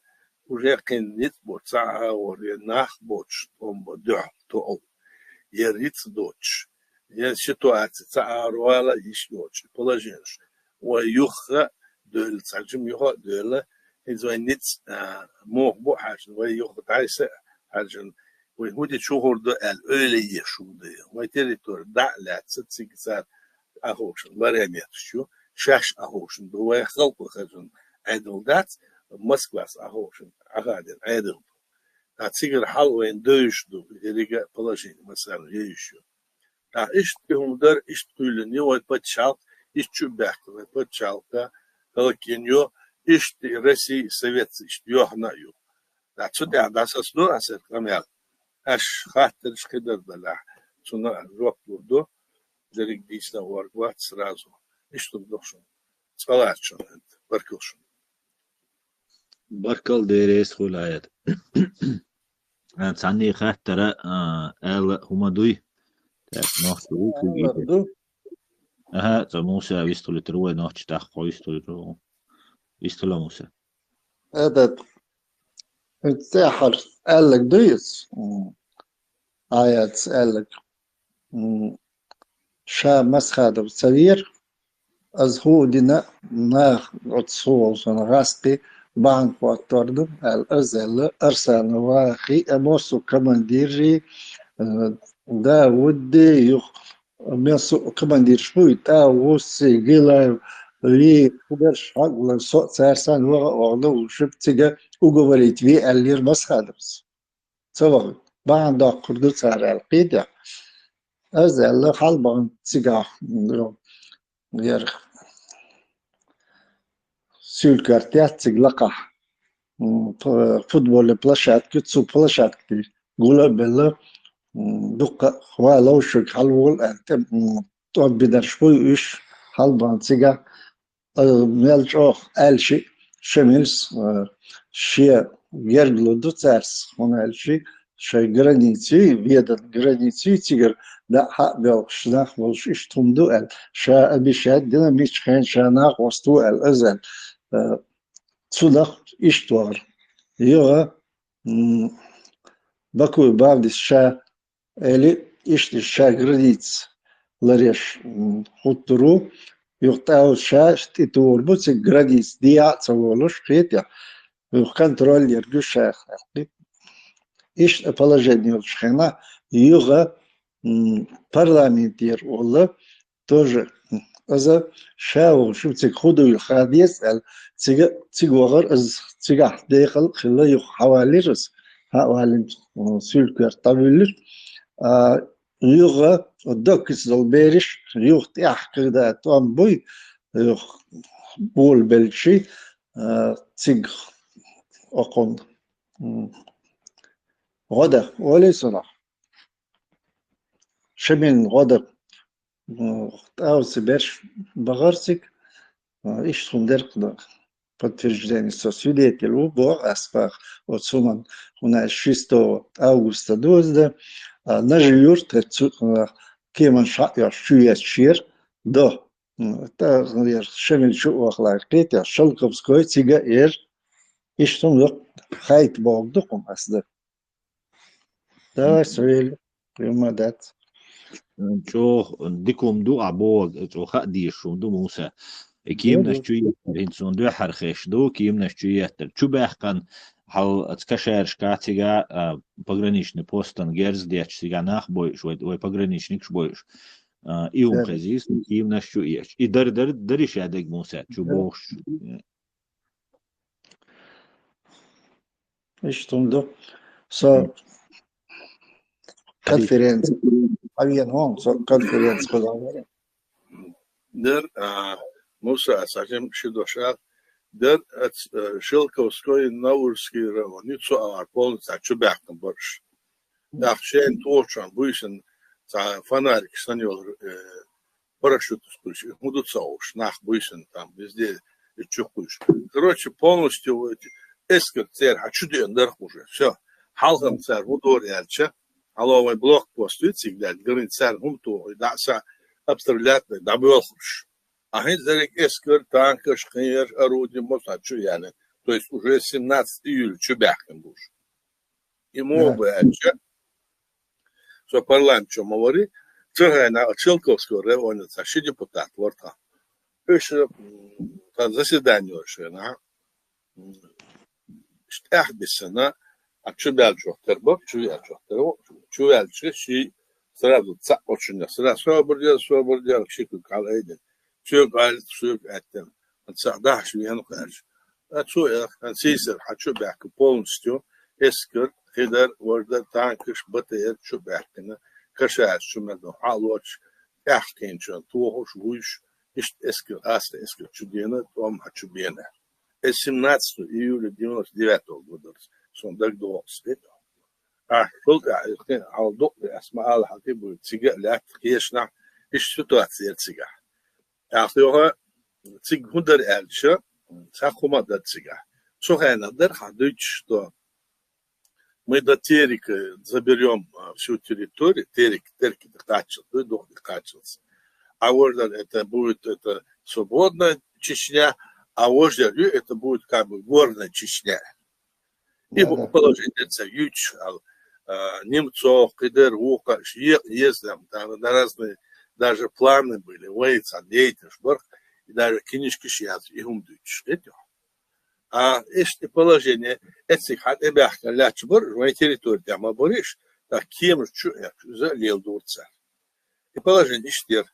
уже кеннит, боца, ори, нах, боч, том, бодя, то, яриц, дочь. Ситуация, цааруала, ишь, дочь, положение, ويخ دول ترجم يخ دول إذا نت موه حاجة ويخ تعيسة حاجة ويهودي شهور ده الأولية شو ده ويتريتور دع لا تصدق صار أهوشن بريميت شو شاش أهوشن ده ويخلق خجن عدل دات مسكواس أهوشن عقادن عدل هتصير حل وين دوش دو يرجع بلاجين مثلا يشو إيش تهم در إيش تقولني ويبتشال إيش شو بحكي ويبتشال Кеньо, ишти России, Совет, ишти Йохнаю. Отсюда дасаслу, асер камял. Аш хаттер шхидер дала. Цуна рок лурду, дерек дисна уаргват сразу. Ишту дошун. Скалачун, баркушун. بركل ديريس خلايات ثاني خاطر ال هما دوي نوختو موسى ويستولي تروي نوختش تاخ ويستولي تروي يستولى موسى هذا الساحر قال لك ديس آيات قال لك شا مسخادة بسوير از هو دينا ناخ عطسول سنغاسقي بانك واتوردم الأزل أرسل واخي أموسو كمان ديري دا ودي يخ أموسو كمان دير شوي تا وسي قيلا لي كبرش عقلا صوت سارسان وغلو شبتيجا وقوليت في اللير مسخادبس سوى بعد قردو سار القيدة أزل خالبان تيجا غير سülkartjattsig laqah futbol plashat kütsu plashat ki gula bella duqa khwalawshik halwol antem to bidar shpoy ish halbantsiga melchoch elshi shemils shie gerglo dutsars on elshi shay granici vedan granici tiger da ha bel shnach vol ishtumdu el sha abishad dinamich khan shanach wastu el azal Zudach ist war. Ja, Баку бавдис ша или ишти ша градиц лареш хуттуру юхтау ша штитур буци градиц диаца волош хетя контроль ергюша иш положение шхена юга парламентер олла тоже аза шау шуцик худу الخاديس تيغور از تيغا داخل خلا يخ حواليرس حوالي سülker طويل يغا الدكس البيرش يغ تحقق دا توم بوي يغ بول بلشي تيغ أقوم غدا ولي صلاح شبين غدا أو سبيرش بغرسك إيش تندرق دا подтверждение свидетелю бо асфах от суман хуна 6 августа дозда на живёт кеман я шуяшир до та я шемел шу ахлaqet ya шалковской тига иштум хайт богду кум асда да свел юмадат شو ديكم دو عبود شو خدي شو دو موسى كيم نشتوي هنسون دو حرخش دو كيم نشتوي شو بيحكن هل اتكشر شكاتيغا пограничный постан герз дечсига нахбой шой ой пограничник шбойш иум хезис киим нашчуи и дариш ядег муса чубош иштум со конференция авиан он со конференция кулавара در موسى أساكم شدوشات در شلكوسكوي نورسكي رونيتسو أربول تاچو بيحكم برش داخشين توشان بويسن تا фонарик санёл парашют спущу буду цауш нах буйсен там везде чухуш короче полностью эскер цер хочу дендер уже все халгам цер удор ялча аловый блокпост всегда говорит цер хумту даса обстрелять да было а зарек эскер танкаш хер орудие мосачу яны то есть уже 17 июля чубяхкам буш ему бы что парламент что говорит цега на Челковского района еще депутат ворта еще заседание еще на штахбисена а чубял жохтербок чубял ши сразу очень сразу свободил шику калайден شو قال شو قتل تصدق شو يعني قال شو سيسر حشو بحكي بولنستيو اسكر خدر ورد تانكش بتير شو بحكينا كشاش شو مدو حالوش احكين شو توهش ويش ايش اسكر اسكر شو دينا توم حشو بينا 17 июля 99 года сондак دوست شو قاعد على ضوء اسماء الحكي بتسجع لا كيشنا ايش سيتواتسير تسجع أخيرا تيجي هندر ألشة ساقوما دتسيجا شو هنا در حدوش то мы до Терека заберем всю территорию Терек качал до качался а вот это будет это свободная Чечня а вот это будет как бы горная Чечня и положение царюч немцов кидер уха ездим там на разные даже планы были, вейца, дейтешборг, и даже книжки сейчас и умдуч. А эти положения, эти хаты бяхка лячбор, на территории там оборишь, так кем же залил дурца. И положение штер,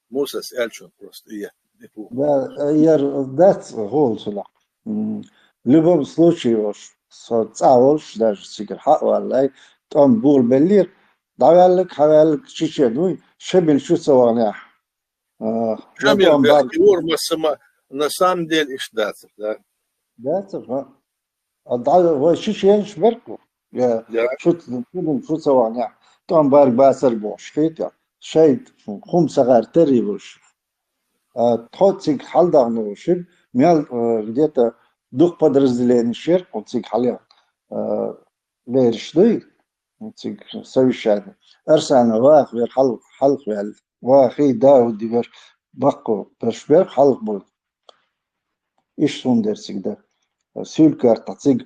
мусас эльчон просто я. Да, я дать голсула. В любом случае, соцаволш даже сигарха валай, там был белир, давалек хавалек чичедуй. شبل شو سوانح на самом деле إيش داتر ها هو شيش ينش بركو يا شو سوانح طبعا بارك باسر بوش خيط شيء خمسة غير تريبوش تحطيك حل دغنوشب ميال где-то دوق подразделение شرق وتيك حاليا ليرش دوي تيك совещание أرسلنا واقع غير حلق يعني واقعي داود غير بقو برشبير حلق بول إيش سون درسك ده سيل كارت تيج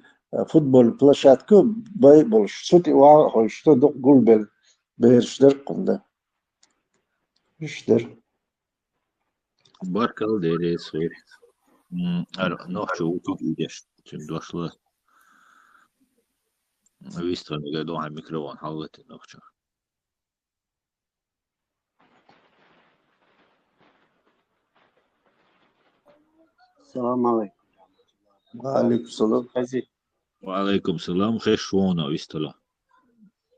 فوتبول بلاشاتكو باي بولش سوتي وعشتو دق قلبل بيرشدر قمدا يشدر Barkal deri sor. Nohçu utuk idiş. Tüm doşlu. Visto ne gado ha mikrofon halvet nohçu. السلام عليكم. وعليكم السلام. Kazi, وعليكم السلام خير شونا ويستلا.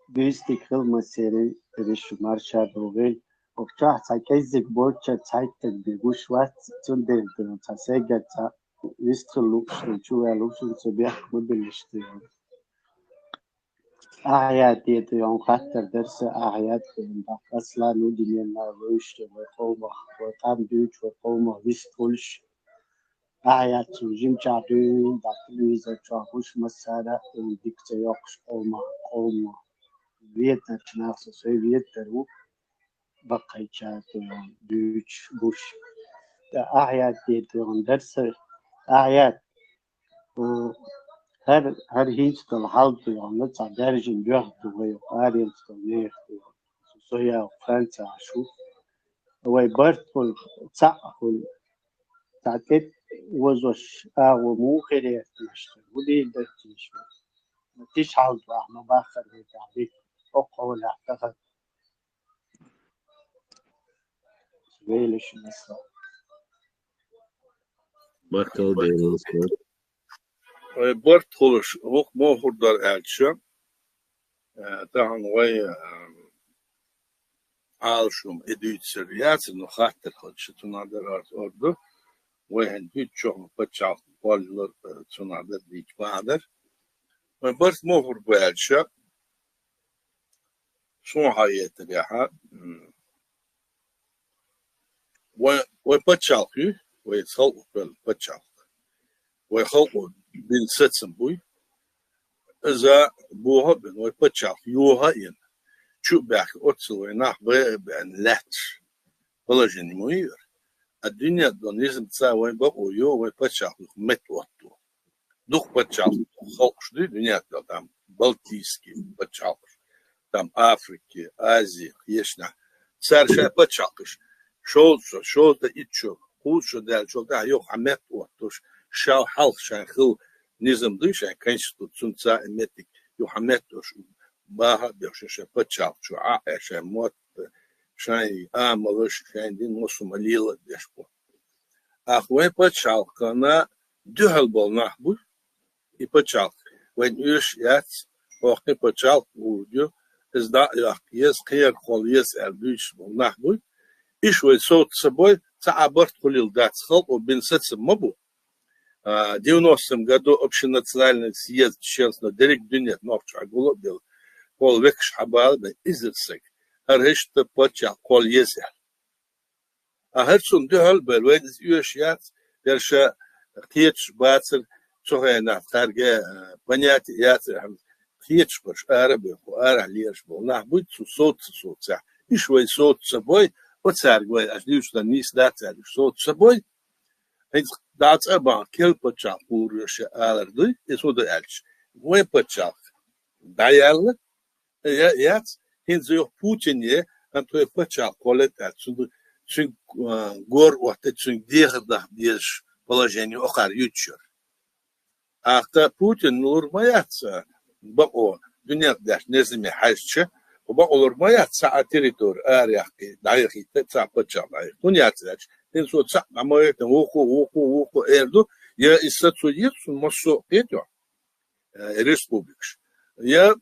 büyüstik hılmaseri şu marşa doğru. Okça sakayzik borça çaytık bir guş var. Tüm devletin tasayga ta üstülük şu luksun sabah modelleşti. Ahiyat diye yon hatta derse ahiyat da asla nudilyenler rüştü ve kovma ve tam büyük ve kovma vistolş. Ahiyat sujim çadın da tülüze çavuş masara dikte yokuş kovma. Vietnam nasıl Sovyetler بقي كاتون دوش بوش أعياد ديتون درس أعياد هر هيج الحالة يعني نتاع درجة جهد ويقارن تنيخ سويا فرنسا شو هو برتول تعقل تعتد وزوش مو خيرية نشتغل ودي درتيش ما تيش حالة ما باخر بتعبيك أقول أعتقد ويلش مثلا Barkal deri sor. Bart Holosh, ook mogelijk eltje. Dan wij alshum educatie nog achter hadden toen naar orde. Wij hebben dit toch betaald vallen toen naar dit vader. Maar Bart mogelijk eltje. Zo'n hayat ja. Wij betaald u, wij zal wel betaald. Wij gaan bin setzen boy. إذا بوها بن ويبتشاف يوها ين شو باك أتصل ويناح بأن لاتش ولا جني موير الدنيا دونيزم تساوي بقو يو ويبتشاف مت وقتو دوخ بتشاف خلقش دي دنيا تام بلتيسكي بتشاف تام أفريقيا آسيا يشنا صار شيء بتشافش شو ده إتشو خوش ده شو ده يو حمت وقتوش شاو حال شان خل نظام دوشان کنستیتوسیون تا امتیک یو همتوش باه بیشتر پچاق شو عاش موت شاي عملش شاي دين مسوماليل بيشبو أخوي پچاق كنا دهل بالنحبو يپچاق وين يش يات وقت پچاق بوديو از دا يس خير خاليس البيش بالنحبو إيش ويسوت سبوي تعبرت كل الدات خلق وبنسات مبو 90 году общенациональный съезд честно директ дунет новча гуло бил пол век шабалда изерсек арышта поча кол езер а херсун дехал белвед юшят дерша тиеч бацер цохена тарге понятие яц тиеч баш арабе ара леш бол нахбут соца и швей соц собой оцаргвай аж дюшта нис дацар соц собой That's about kill pachak purish alardy is what the elch. Way pachak. Dial yet hints your Putin ye and to a pachak call it at Sung Gor what it Sung dear the dish Polageni Okar Yuture. After Putin Lur Mayatsa, but or do not dash Nezime Hasche, but all Mayatsa territory area, Diaki, that's a pachak. Punyatach. إنسو تسع عماية ووكو إردو يا إستو يسون مصو إيدو ريسبوبيكش يا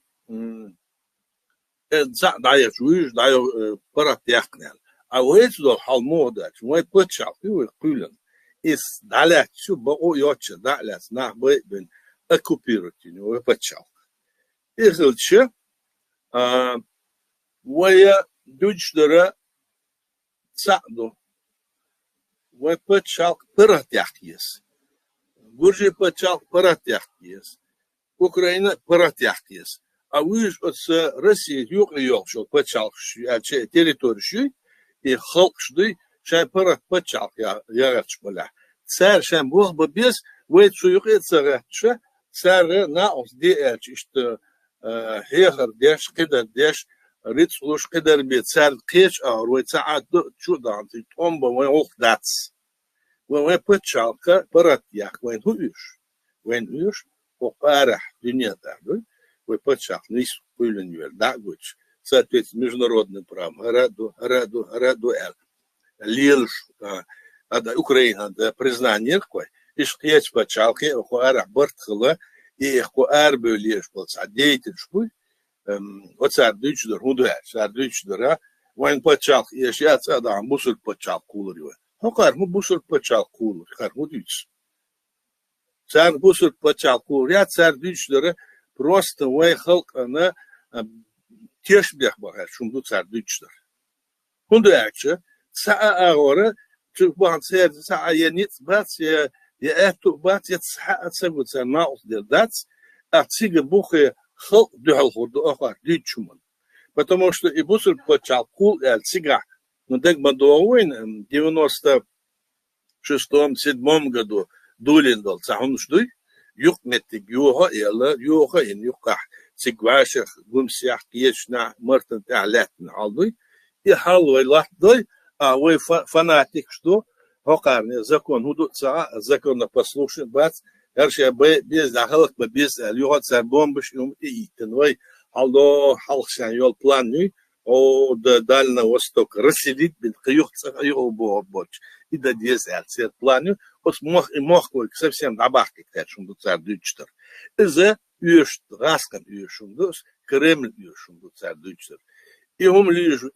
تسع دايا شويش دايا برا تيقنال أو هيتو حالمو داك موي بتشاف يو قولن إس دالات شو بقو يوتش دالات نح بين أكوبيرتين وي بتشاف إخلتش ويا دوج درا تسعدو ويبتشاق براتيحكيس برجي بتشاق براتيحكيس أوكرانيا براتيحكيس أويش أتس روسيا يوق شو بتشاق شيء تريتوري شيء يخلق شدي شيء بتشاق يا راتش بلا صار شان بوه ببيس ويت شو يقيت صارت شو سار ناقص دي اشت هيخر ديش قدر ديش ريتس ولوش قدر بيت سار قيش وي ساعات شو دانتي تومبا وين وقت داتس وين بتشالكا برات ياك وين هوش وقارح دنيا تعدل وبتشالك نيس كلن يول داغوش ساتويت международный прав هرادو ليلش هذا أوكرانيا هذا признание какой إيش قياس بتشالكي وقارح برتخلا إيه قارب ليش بتصعديت شوي وتصار دوتشدر صار دوتشدر وين بتشالك إيش يا هذا عم بوصل بتشالك كولر هو قار مو بوصل بتشالك كولر قار مو دوتش صار بوصل بتشالك كولر يا صار دوتشدر просто وين خلق أنا تيش بيخبر شو مدو صار دوتشدر هندو أكشة ساعة أغورة شوف بعض سير ساعة ينيت بات يا أهتو بات يتسحق تسوي صار ناقص ديال داتس أتسيق بوخي خلق دو خورد آخر دوتشمن потому что и бусул почалку сига но так badowin 96-7 году дулиндал сахуншдуй юк метиг юха яла юха ин юка сигвашах гумсях киешна мартан таалатн алдуй и халвай лахдуй а вы фанатик что хокарне закон худуца закон послушен бац herşe biz dahalık biz yuhat ser bombiş и тенвай Алло, халшан йол плануй, о да Дальний Восток расселить бит каюхца боч. И да дезер сер плануй, от мох совсем добавки к этому царь дучтер. Из-за раскан юшундус, Кремль юшунду царь дучтер. И лижу,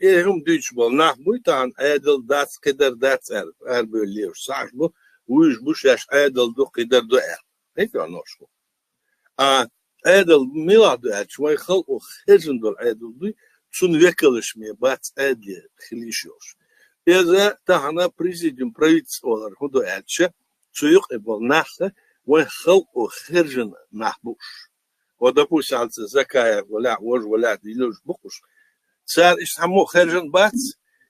дучь был нах буйтан, эдел дац, кедер дац, бөлеш сажбу, уж бушаш эдел ду кедер дуэр. Это ножку. عادل ميلاد شوي خلقوا خرجن دول عادل دي شون وكلش مي بات عادل خليشوش إذا تهنا بريزيديوم برايتس أولر هدو عادشة شو يقبل نحله وين خلقوا خرجن محبوش ودبوش على زكايا ولا وج ولا ديلوش بقوش صار إيش همو خرجن بات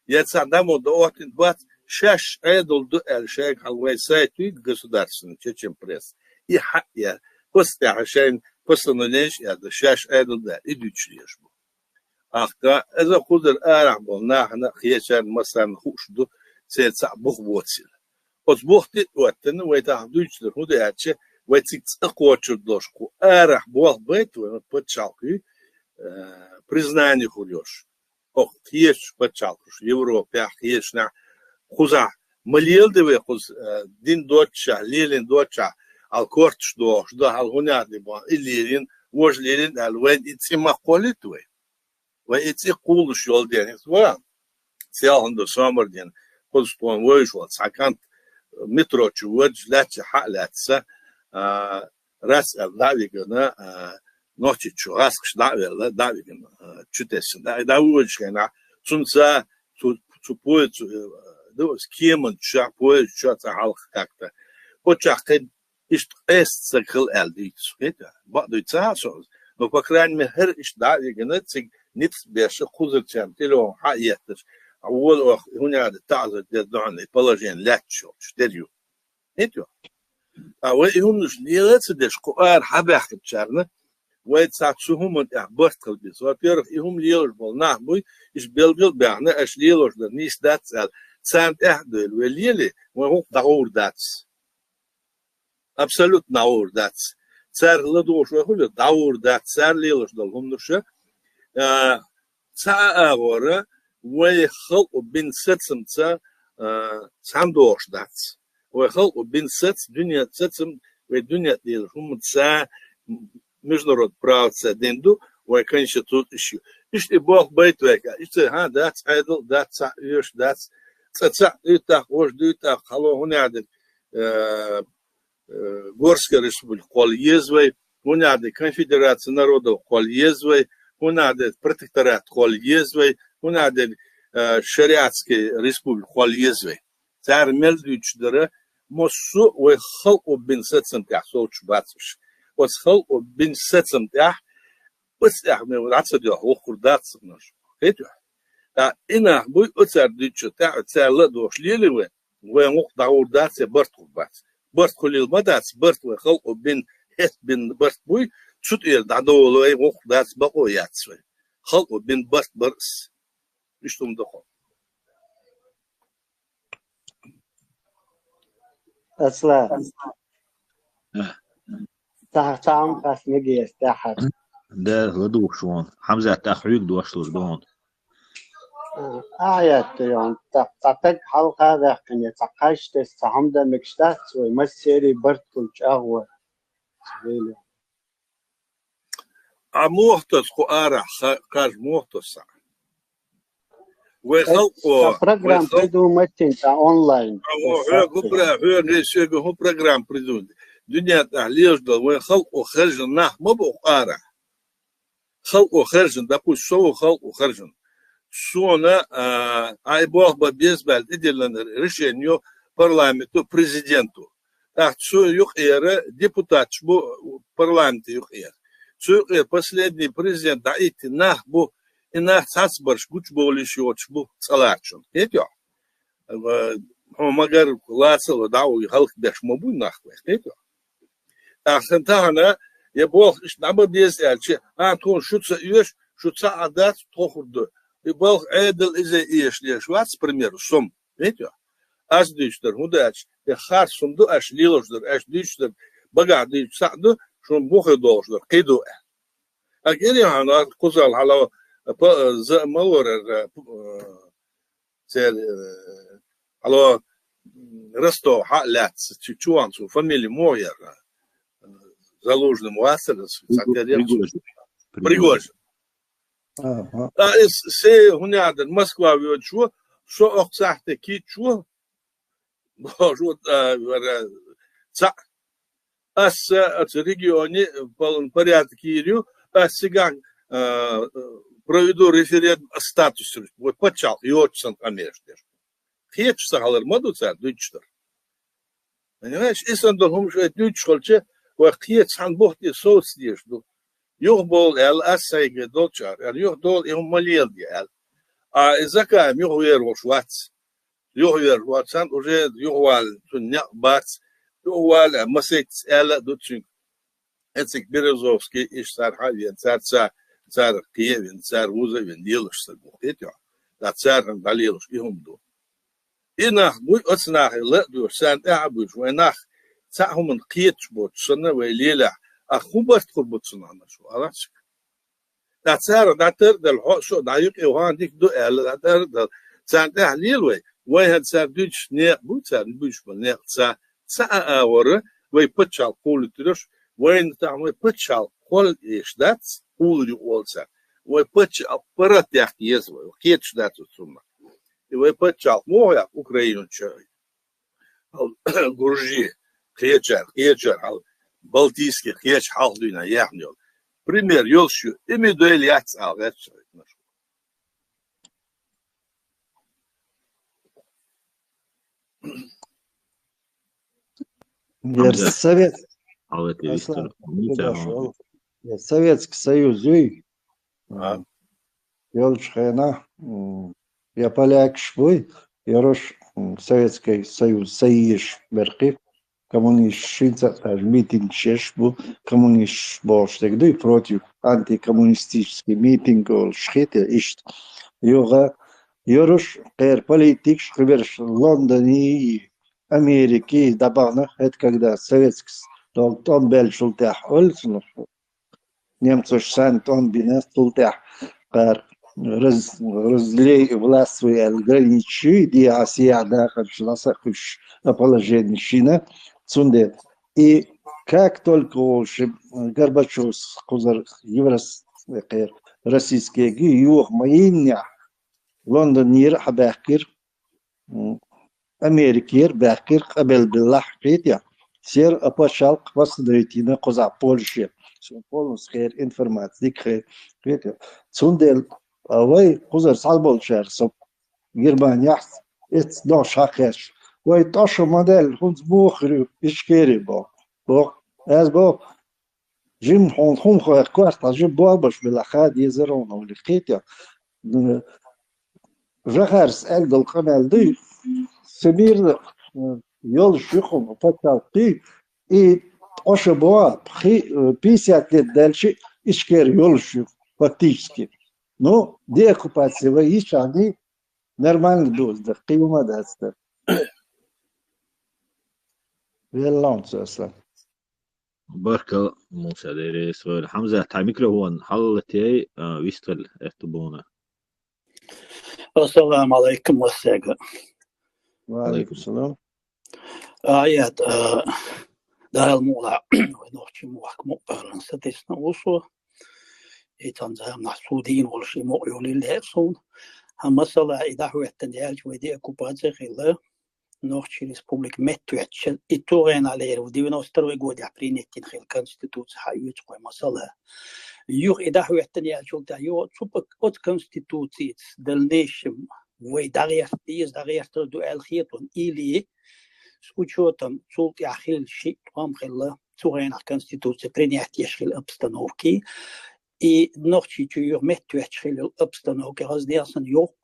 يتصدموا دوات بات شاش عادل دو الشيخ على سايتوي государственный чечен пресс и حقيقة بس عشان постановление это шаш эдл да идучиеш бу ахта эза худер арах бу нахна хьячар масан хушду цеца бухвоцил от бухти уаттен вайта дучдер худяче вайцик цакочур дошку арах бу бет вы почалки признание хулёш ох хьеч почалкуш Европа хьечна хуза малиелдеве хуз дин доча лилин доча الكورت شدو هالغنيات لبا الليرين وجليرين الوين يتسمى قولتوي ويتسي قول شول دين سواء سيال هندو سامر دين قول شطوان ويشوال ساكانت مترو وجه لاتش حقلاتسا راس الدعويقنا نوتي راسكش دعويقنا تشتسن دا وجهنا سنسا تبوي دوس كيمن تشا بوي تشا تحالق كاكتا وتشاقين إيش سكل ألديش كده بعض يتساعد لو فكران مهر إيش داعي جنتك نتس بيش خزر كم تلو حقيقتش أول هنا تعذر دعنا يبلجين لا تشوش تريو إنتوا أول يهونش نيرت دش قار حباح كتشارنا ويتساعدهم من أحبط قلبيس وبيعرف يهم ليلش بالناه بوي إيش بيلجل بعنا إيش ليلش ده نيس داتس سانت أحدل وليلي وهو دعور داتس абсолютно ауыр датс. Цар ладош вахуля даур датс цар лилаш долгумнуша. Ца авора вай хал бин сетсам ца сандош датс. Вай хал бин сетс дунья сетсам вай дунья лилаш хум ца международ прав ца денду вай конечно тут еще. Ишти бог байт века. Ишти датс айдл датс юш датс. Ца итах вож дуитах хало хуняден Горская республика Кольезвой, у нас конфедерация народов Кольезвой, у нас протекторат Кольезвой, у нас шариатская республика Кольезвой. Царь мелдучдера мосу ой хал обин сетсам тях солч бацуш. Вот хал обин сетсам тях, вот тях мы рацию охурдаться наш. Это. А инах бой оцар дичо тях царь ладош лилеве, вы мог даурдаться барту бац. برت خليل مدات برت وخلق بين هت بين برت بوي شوت إير دعوة أي وقت داس بقوا ياتسوي خلقوا بين برت برس مش توم دخل أصلا تعم قاس نجي استحر ده غدو شون حمزة تأخيك دوشتوش دون آيات يعني تعتق حلقة هذا كان يتعقاش تستعمد مكشتات ويمسيري برد كل شهوة سبيلي عموهتس قارع كاج موهتس وخلقوا program приду мэтин та онлайн هو نسيج هو программ придут دنيا تحليل ده وخلقوا خرج نح ما بقارع خلقوا خرج ده كل شو خلقوا خرج شونا اي بوخ بالنسبه لديلن ريشينيو парламенту президенту شو يخير депутат شو парламент يخير شو последний президент да идти нах бу إنها تصبر شبوش بوليش يوتشبو صلاحشون كيتيو هم مجر لاصل ودعوا يخلق داش مبوي ناخوي كيتيو أحسن تاعنا يبوخ إيش نعمل بيزيال شيء تون شو تسيش شو تعادات تأخذ يبوخ عادل إذا إيش ليش واتس بريمير سوم كيتيو أش ديشتر هوداش يخار سوم دو أش ليلوش در أش ديشتر بقى ديش سعدو شو بوخ دوش در قيدو أكيد يعني قصال على مالور سير على رستو حالات تشوان سو فاميلي موير заложным واسلس بريغوج سي هنا موسكوا ويوتشو شو اقصحت كي شو شو ца اس регионе порядок кирю сиган проведу референдум о статусе. Вот почал, и очень конечно. Хечса галер модуца, дучтер. Понимаешь, если он должен что дучхолче, вот хеч хан бохти соцдеш, ну. Юг бол эл асайге дочар, эл юг дол и малел эл. А изака юг вер вошвац. Юг вер вошвац, уже юг вал не бац, юг вал масекс эл дучинг. Эцик Березовский иш сархавен царца цар Киевин, цар Узовин, делаешь сагу. Это да царь далилуш и умду. И нах буй отснах леду сан абуш венах цахуман киетч бот сна вейлеля а хубарт курбутсна нашу алаш. Да цар да тер дал хошо да юк иохан дик до эл да тер да цар таhlil وي هاد цар дуч не бу цар буш не ца авор وي почал културш وين تعمل почал кол ишдац улри олца وي почал паратях езво кетч дату сумма и وي почал моя Украину чай Грузии хечер ал Балтийский хеч халдуна яхнёл пример ёлшу имидуэль яц ал это Советский Союз, Ёлчхена, я поляк швой, я рош Советский Союз, Союз, Беркив, коммунист шинца, митинг шешбу, коммунист боштег, да и против антикоммунистический митинг, шхите, ишт. Йога, Ёрош, политик, шхиберш Лондоне, Америки, добавно, это когда Советский он большой тяхол, немцы шант он бинес тултях, разлей власть свои ограничи, ди Асия дахар шласа хуш положение шина, цунде. И как только Горбачев сказал российские юг маиня, Лондон нир хабахкир, Америкир бахкир قبل بالله حكيتيا سير أباشال قبص دريتينا قزع بولشي سون بولنس خير إنفورماتيك خير حكيتيا سوندل أوي قزر صعب شهر صب جرمانيا إتس دوش حكيش وي تاشو موديل خنز بوخري إشكيري بو أز بو جيم حون خو كوارتا جيم بوابش بالأخاد يزرون أو لقيتيا جخرس ألدل قمال دي Семир ёл шухом почал ты и Ошибо 50 лет дальше ишкер ёлшук фактически. Но деоккупация воищ они нормально дозда, кыйма дастар. Веллон сосла. بركة موسى ديري سؤال حمزة تاع ميكروفون حلتي ويستل ارتبونا. السلام عليكم والسلام. وعليكم السلام. آيات دار المولى ونوحي موحك مقبرن ستسنا وصو إتنزام نحسودين والشي مؤيون الليسون هم مسألة إذا هو التنجاج ودي أكوباتي خلا نوحي ريسبوبليك متوحش إتوغين عليه ودي ونوستروا يقود يحبرينيتين خيل كونستيتوت حيوت قوي مسألة يوغ إذا هو التنجاج ولتا يو تسوبك أوت كونستيتوتيت دل نيشم ويدغير ديز دغير تردو الخيطون إلي с учетом султяхил шит вам хилла цугайна конституция принять ешхил обстановки и ночи чуюр меттуячхил обстановки раздерсан ёк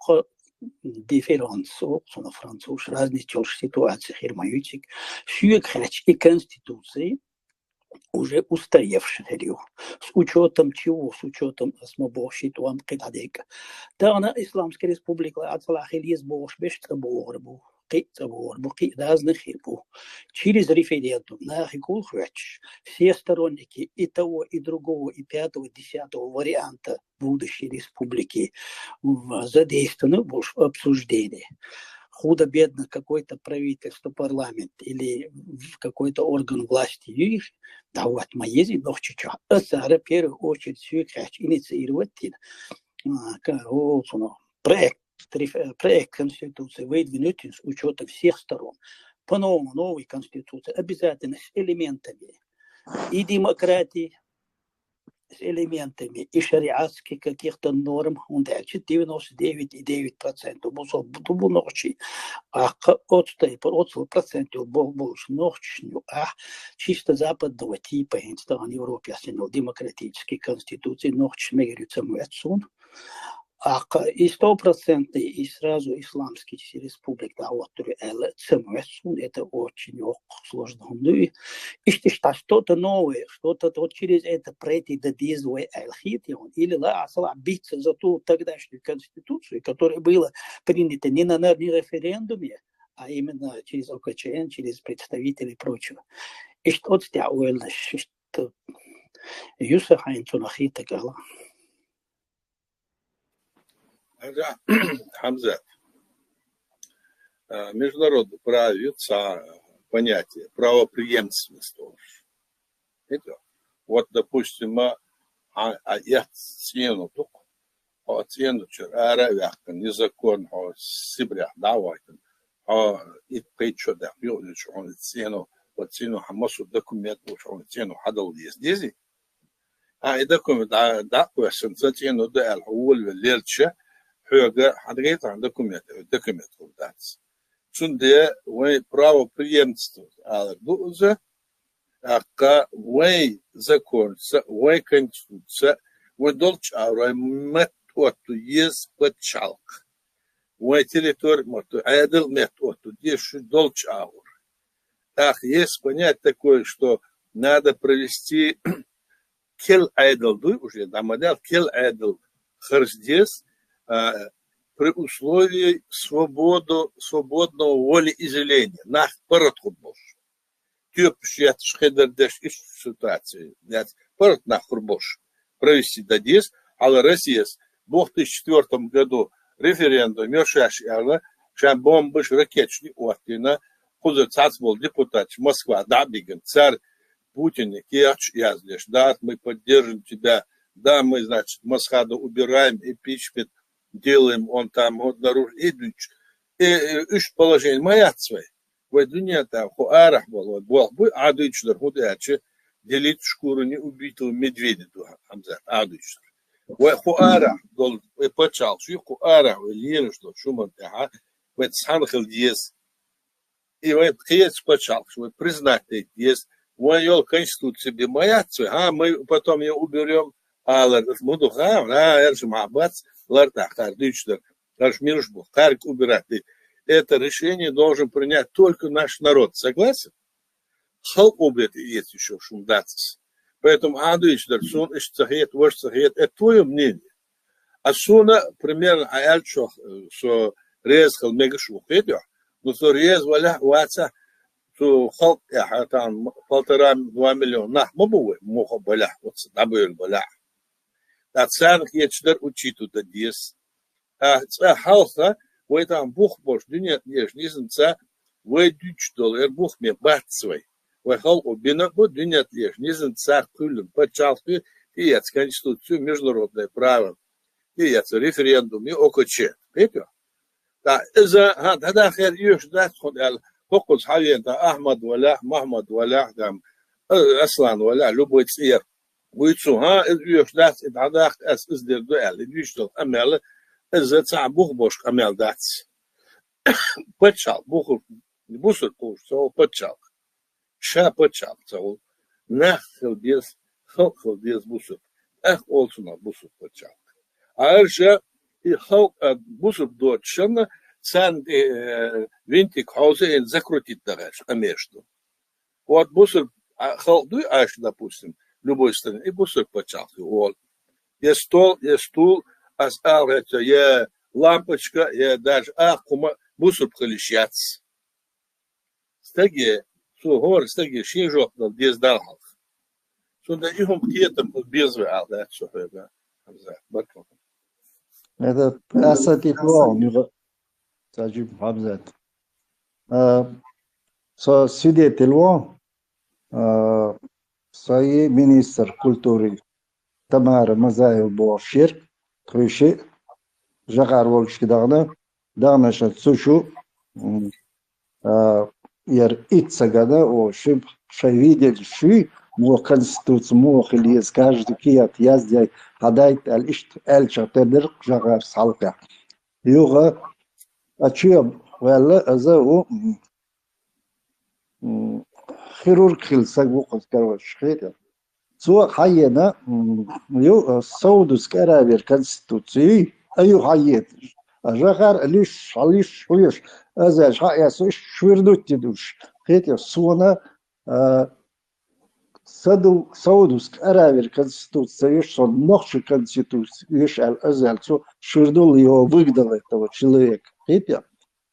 дифферанс на француз разные ситуации хирмаютик шюкхач и конституции уже устаревших с учетом чего, с учетом осмобожить вам кидадека. Да она Исламская республика отслахил есть бож без таборбу. Через референдум на Хикулхвач все сторонники и того, и другого, и пятого, и десятого варианта будущей республики задействованы в обсуждении. Худо-бедно какое-то правительство, парламент или какой-то орган власти, да вот мои ночи, а в первую очередь инициировать проект Конституции выдвинуть с учетом всех сторон. По-новому новой Конституции обязательно с элементами и демократии, с элементами и шариатских каких-то норм. Он дальше 99,9%. Был ночи, а от 100% был больше ночью, а чисто западного типа в Европе, демократические конституции, ночь меряются муэцун. И 100% и сразу исламский республика, это очень сложно. И что-то новое, что-то вот через это пройти до дизуэ аль-хитион, или биться за ту тогдашнюю конституцию, которая была принята не на референдуме, а именно через ОКЧН, через представителей и прочего. И что-то сделано, что Юсахайн Цунахита Гала. Хамза, международное право понятие правопреемственности. Вот, допустим, я цену только, цену вчера незаконно сибря давайте, и пейчо да, он цену хамасу документ, он цену хадал здесь. И документ да, цену да, лельче. Höga hade han dokument kodats. Sunde way правопреемство, а дузе ака way закон, way конституция, way долч авра мет оту ез подчалк. Way территория моту адел мет оту ешь долч авр. Ах, есть понять такое, что надо провести кел айдл дуй уже да модель кел айдл харздес при условии свободного волеизъявления. Нах порядку больше. Тёпшьят шхедердеш из ситуации. Поряд нахур больше. Провести дадис, але Россия в 2004 году референдум Мешаши Алла, шам бомбыш ракетчный Охтина, куда цац был депутат Москва, да, биген, царь Путин, Киач Язлеш, да, мы поддержим тебя, да, мы, значит, Масхаду убираем, импичмент делаем, он там наружу, и уж положение моя своя. В дуне там хуарах был, был адычдер, худяче, делить шкуру не убитого медведя, Хамзат, адычдер. В хуарах был, и почал, что хуарах, и лирышло, шуман, в цанхал диез. И в киец почал, что признать диез, в конституции бы моя своя, мы потом ее уберем, але муду эржмабац лартахар дичдер кашмиршбу харк убирать. Это решение должен принять только наш народ. Согласен? халк обет есть еще шум датс. Поэтому Андуич Дарсон Ишцахет, Вашцахет, это твое мнение. А суна примерно аяльчох, что резал мегашух, видишь? Но что рез валя ваца, что халк я там 1,5-2 миллиона, на, мабуэ, моха баля, вот набыл баля. А царх ечдер учиту да дес. А халка, вы там бух бош, дюня еш, низенца, вы $2 бух мне бацвай. Вы халк обина, вот дюня еш, низенца кулем, почалки, и я конституцию международное право. И я референдум, и окоче. Видите? Да, إذا هذا خير يوش ده تدخل فوق حاليا ده أحمد ولا محمد ولا ده أصلا ولا لبوت سير ويتسو ها يوش ده هذا أس ده ده يوش ده أمل إذا تعبوه بوش أمل ده بتشال بوخ بوسر بوش سو بتشال شا بتشال سو نخل ديس خل ديس بوسر أولسنا بوسر بتشال أرجع خلق بوسر دوتشنا سان винтик хаузе закрутить дальше, а между. Вот бусер خلق дуй аж, допустим, любой стране, и бусер почалки. Вот. Есть стол, есть стул, а это я лампочка, я даже кума бусер прилещаться. Стаги, что говорит, стаги шижок, здесь дал. Что да их где-то без вал, да, что это. Это асати план, Саджиб Хамзат. Со свидетелем своей министр культуры Тамара Мазаев Бошир, Трюши, Жахар Волчки Дагнаша Цушу, Яр Ицагада, Ошиб, Шайвидель Ши, Мо Конституцию, Мо Хилиес, каждый кият, яздяй, Хадайт, Аль-Ишт, Эль-Чатедер, Жахар Салка. Юга, أشياء ولا أزاو خيرور خيل سقوق كروش خير سواء حينا يو سودس كرابير كونستитуции أيو حيات أجاخر ليش ويش أزاج حيا سويش شويردوت تدوش خير سونا سودس كرابير كونستитуции يش صن نخش كونستитуции يش الأزال سو شويردول يو выгдал этого человека خير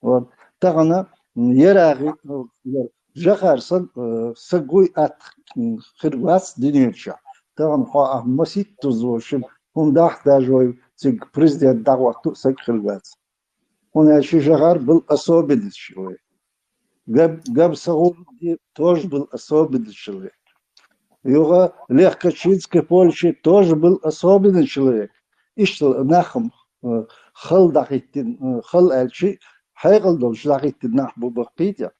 вот тагана ярагы жахарсан сагуй ат хирвас динеча таган ха масит тузошим он дахтажой цик президент дагвату сак хирвас он اشي жахар был особенный человек габ сагул тоже был особенный человек Юга Легкачинской Польши тоже был особенный человек ишл нахм хал дахиттин хал элчи حيقل دول شلاقيت النحبو بقيتيا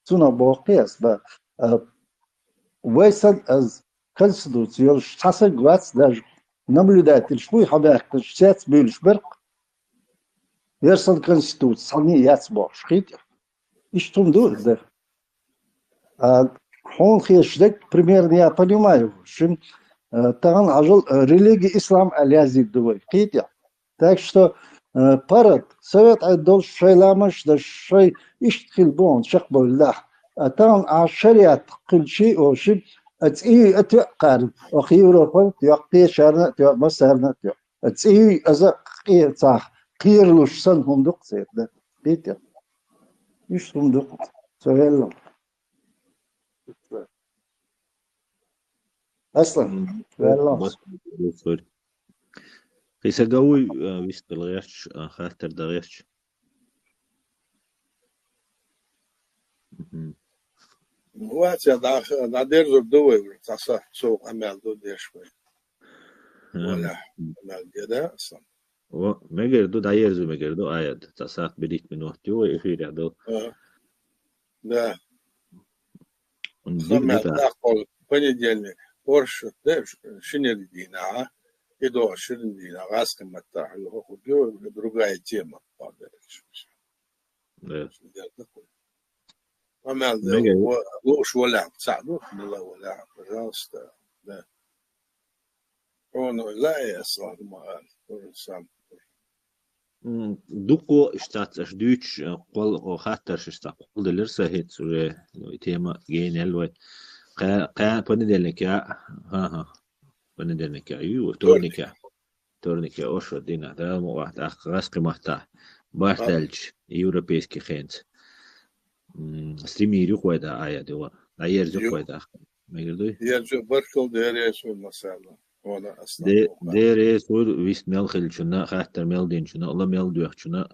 تونا بوقياس با ويسن از конституцион шаса гвац даже наблюдатель шпуй хабах шец бюльш берг версон конституция сани яц бош хит и что он дур да он хештег примерно я понимаю что там ажал религия ислам алязид дуй хит так что парад совет отдал шайламаш да шай иштхил бон шахбулlah атан ашариат кылчи ошиб اتي اتقارب اخي اوروبا تيقي شارنا تيق مسارنا تيق اتي ازا قي صح قيرلوش سن همدق سيد ده بيت مش همدق سهل اصلا والله قيس قوي ويست الغيش خاطر دغيش وقت دا دير دوي تصح سوق عمل دو ديش ولا عمل كده اصلا مگر دو دايرزو مگر دو آياد تصاق بديت من وقت يو اخير يعدو да عمل понедельник ورش شنيدينا и до ширина раском это другая тема да عمل لوش ولا تساعدوه بالله ولا пожалуйста да он لا يصلح ما قال دوكو اشتات اشدوش قول خاطر اشتا قول دلرسا هيت سوري تيما جين الوي قا بندلنكا ها بندلنكا يو تورنيكا اوشو دينا دا مو واحد اخ غاسقي محتا باحتلج يوروبيسكي خينت ستريمي يروح ويدا آية دوا أير زوج ويدا ما يقدر يرجع بركل ديريس والمسألة ولا أصلا ديريس ويست ميل خل شنا خاطر ميل دين شنا الله ميل دوخ شنا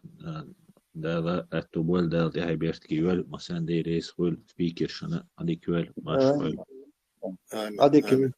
دا أتوبول دا دي هاي بيرت كيول مثلا ديريس ويل سبيكر شنا هذيك ويل ماش ويل هذيك